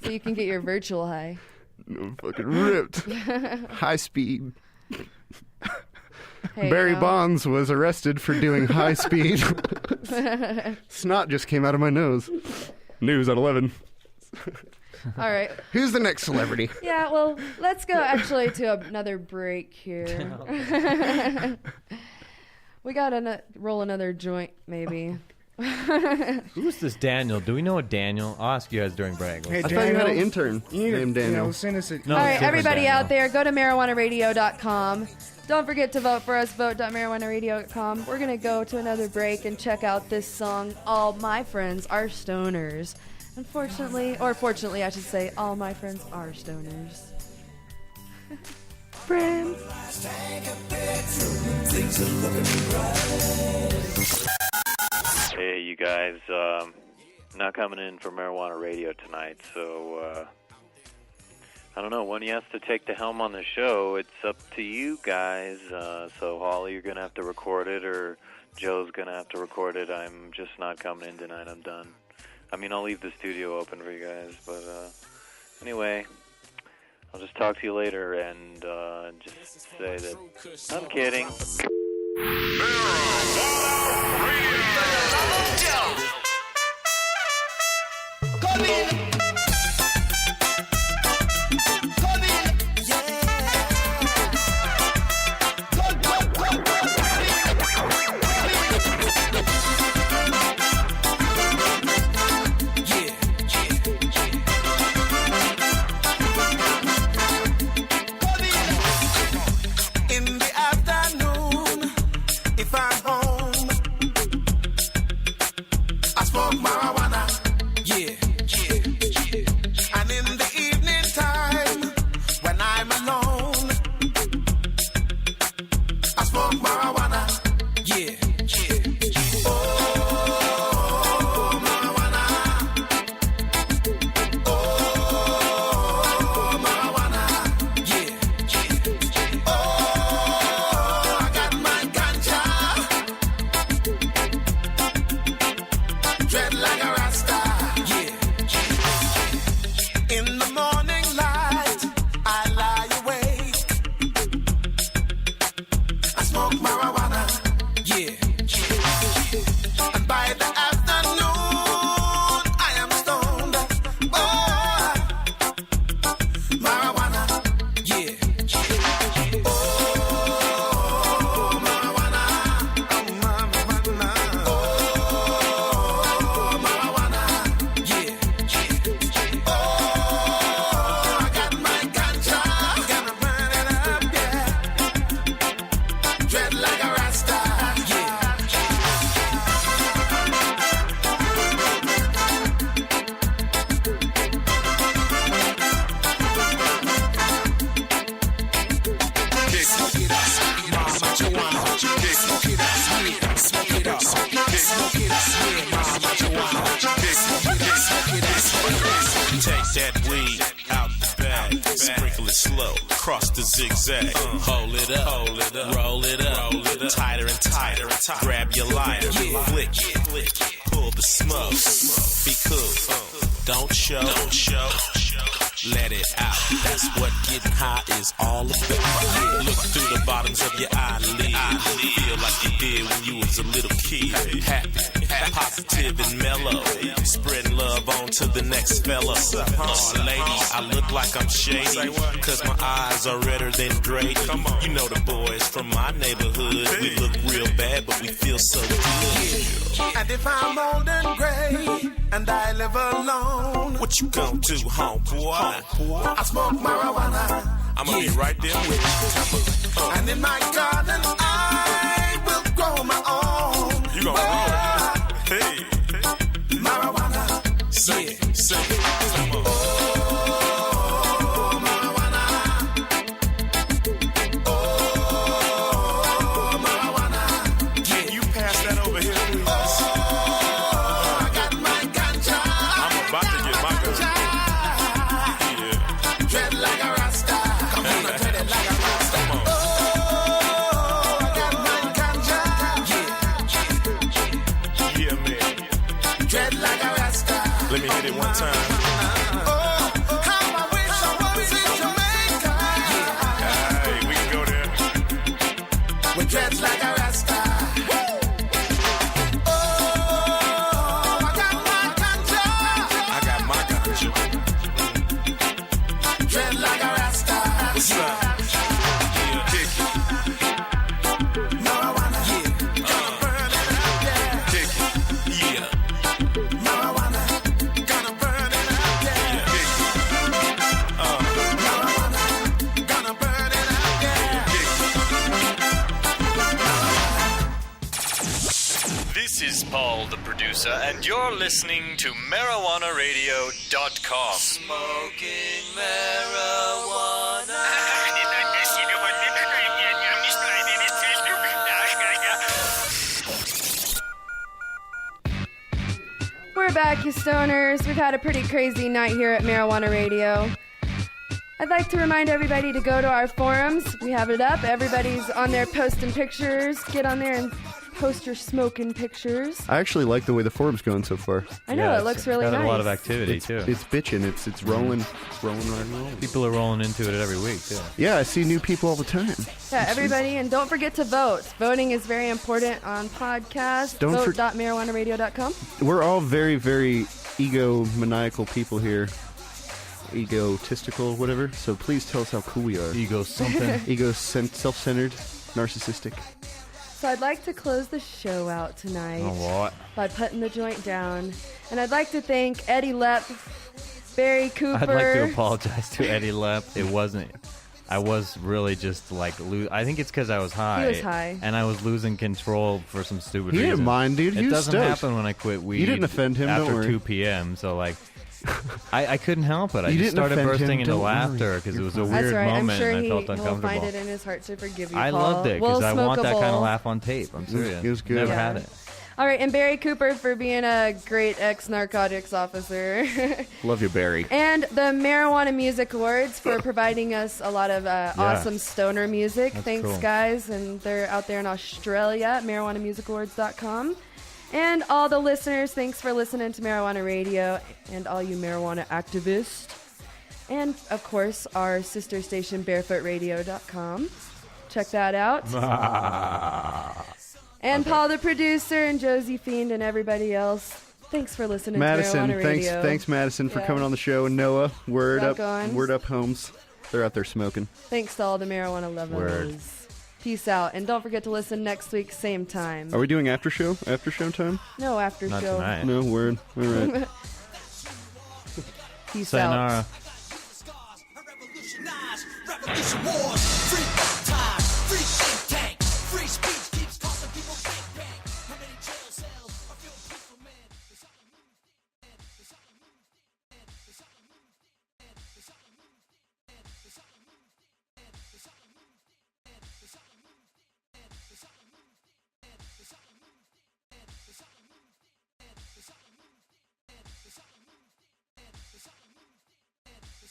So you can get your virtual high. I'm fucking ripped. High speed. Hey, Barry Bonds was arrested for doing high speed. Snot just came out of my nose. News at 11. All right. Who's the next celebrity? Yeah, well, let's go actually to another break here. We got to roll another joint, maybe. Who's this Daniel? Do we know a Daniel? I'll ask you guys during break. Hey, I thought you had an intern named Daniel. Send us all right, everybody out there, go to marijuanaradio.com. Don't forget to vote for us, vote.marijuanaradio.com. We're going to go to another break and check out this song, All My Friends Are Stoners. Unfortunately, or fortunately, I should say, all my friends are stoners. Friends. Hey, you guys, not coming in for Marijuana Radio tonight, so I don't know. One has to take the helm on the show. It's up to you guys. So, Holly, you're going to have to record it, or Joe's going to have to record it. I'm just not coming in tonight. I'm done. I mean, I'll leave the studio open for you guys, but anyway, I'll just talk to you later and just say that I'm kidding. Come in. zigzag. Hold it up, roll it up, tighter and tighter. Grab your lighter, flick it, pull the smoke. Be cool, don't show. Let it out. That's what getting high is all about. Look through the bottoms of your eyelids. Feel like you did when you was a little kid. Happy, positive and mellow. Spreading love on to the next fella. Ladies, I look like I'm shady, cause my eyes are redder than Grady. You know the boys from my neighborhood. We look real bad, but we feel so good. And if I'm old and gray and I live alone, what you gon' do, homeboy? I smoke marijuana. I'ma be right there with you. And in my garden I will grow my own. You gon' roll. Hey. Marijuana. Sing it, sing it. Come on. Let me hit it one time. Oh, how I wish I was in Jamaica. Hey, we can go there. With dreads like a rasta. Oh, I got my ganja. Dread like a rasta. What's up? This is Paul, the producer, and you're listening to MarijuanaRadio.com. Smoking marijuana. We're back, you stoners. We've had a pretty crazy night here at Marijuana Radio. I'd like to remind everybody to go to our forums. We have it up. Everybody's on there posting pictures. Get on there and post your smoking pictures. I actually like the way the forum's going so far. I know, it looks really nice. A lot of activity, too. It's bitching. It's rolling right. People are rolling into it every week, too. Yeah, I see new people all the time. Yeah, everybody, and don't forget to vote. Voting is very important on podcasts. Vote.marijuanaradio.com. We're all very, very egomaniacal people here. Egotistical, whatever. So please tell us how cool we are. Ego something. Self-centered, narcissistic. So I'd like to close the show out tonight by putting the joint down. And I'd like to thank Eddy Lepp, Barry Cooper. I'd like to apologize to Eddy Lepp. It wasn't... I was really just like... I think it's because I was high. He was high. And I was losing control for some stupid reason. He didn't mind, dude. It doesn't happen when I quit weed. You didn't offend him, don't after worry. 2 p.m., so like... I couldn't help it. I You just didn't started offend bursting him, into don't laughter because it was a That's weird right. moment I'm sure and I felt he will uncomfortable. find it in his heart to forgive you, I Paul. loved it because I want that kind of Smokable. laugh on tape. I'm serious. It was good. Never had it. All right, and Barry Cooper for being a great ex-narcotics officer. Love you, Barry. And the Marijuana Music Awards for providing us a lot of awesome stoner music. That's Thanks, cool. guys. And they're out there in Australia, marijuanamusicawards.com. And all the listeners, thanks for listening to Marijuana Radio and all you marijuana activists. And, of course, our sister station, barefootradio.com. Check that out. And Paul, the producer, and Josie Fiend, and everybody else. Thanks for listening to Marijuana Radio. Thanks, Madison, for coming on the show. And Noah, word Rock on. up, Holmes. They're out there smoking. Thanks to all the marijuana lovers. Word. Peace out. And don't forget to listen next week, same time. Are we doing after show time? No after Not show. tonight. No, word. All right. Peace Sayonara. out. Revolution wars.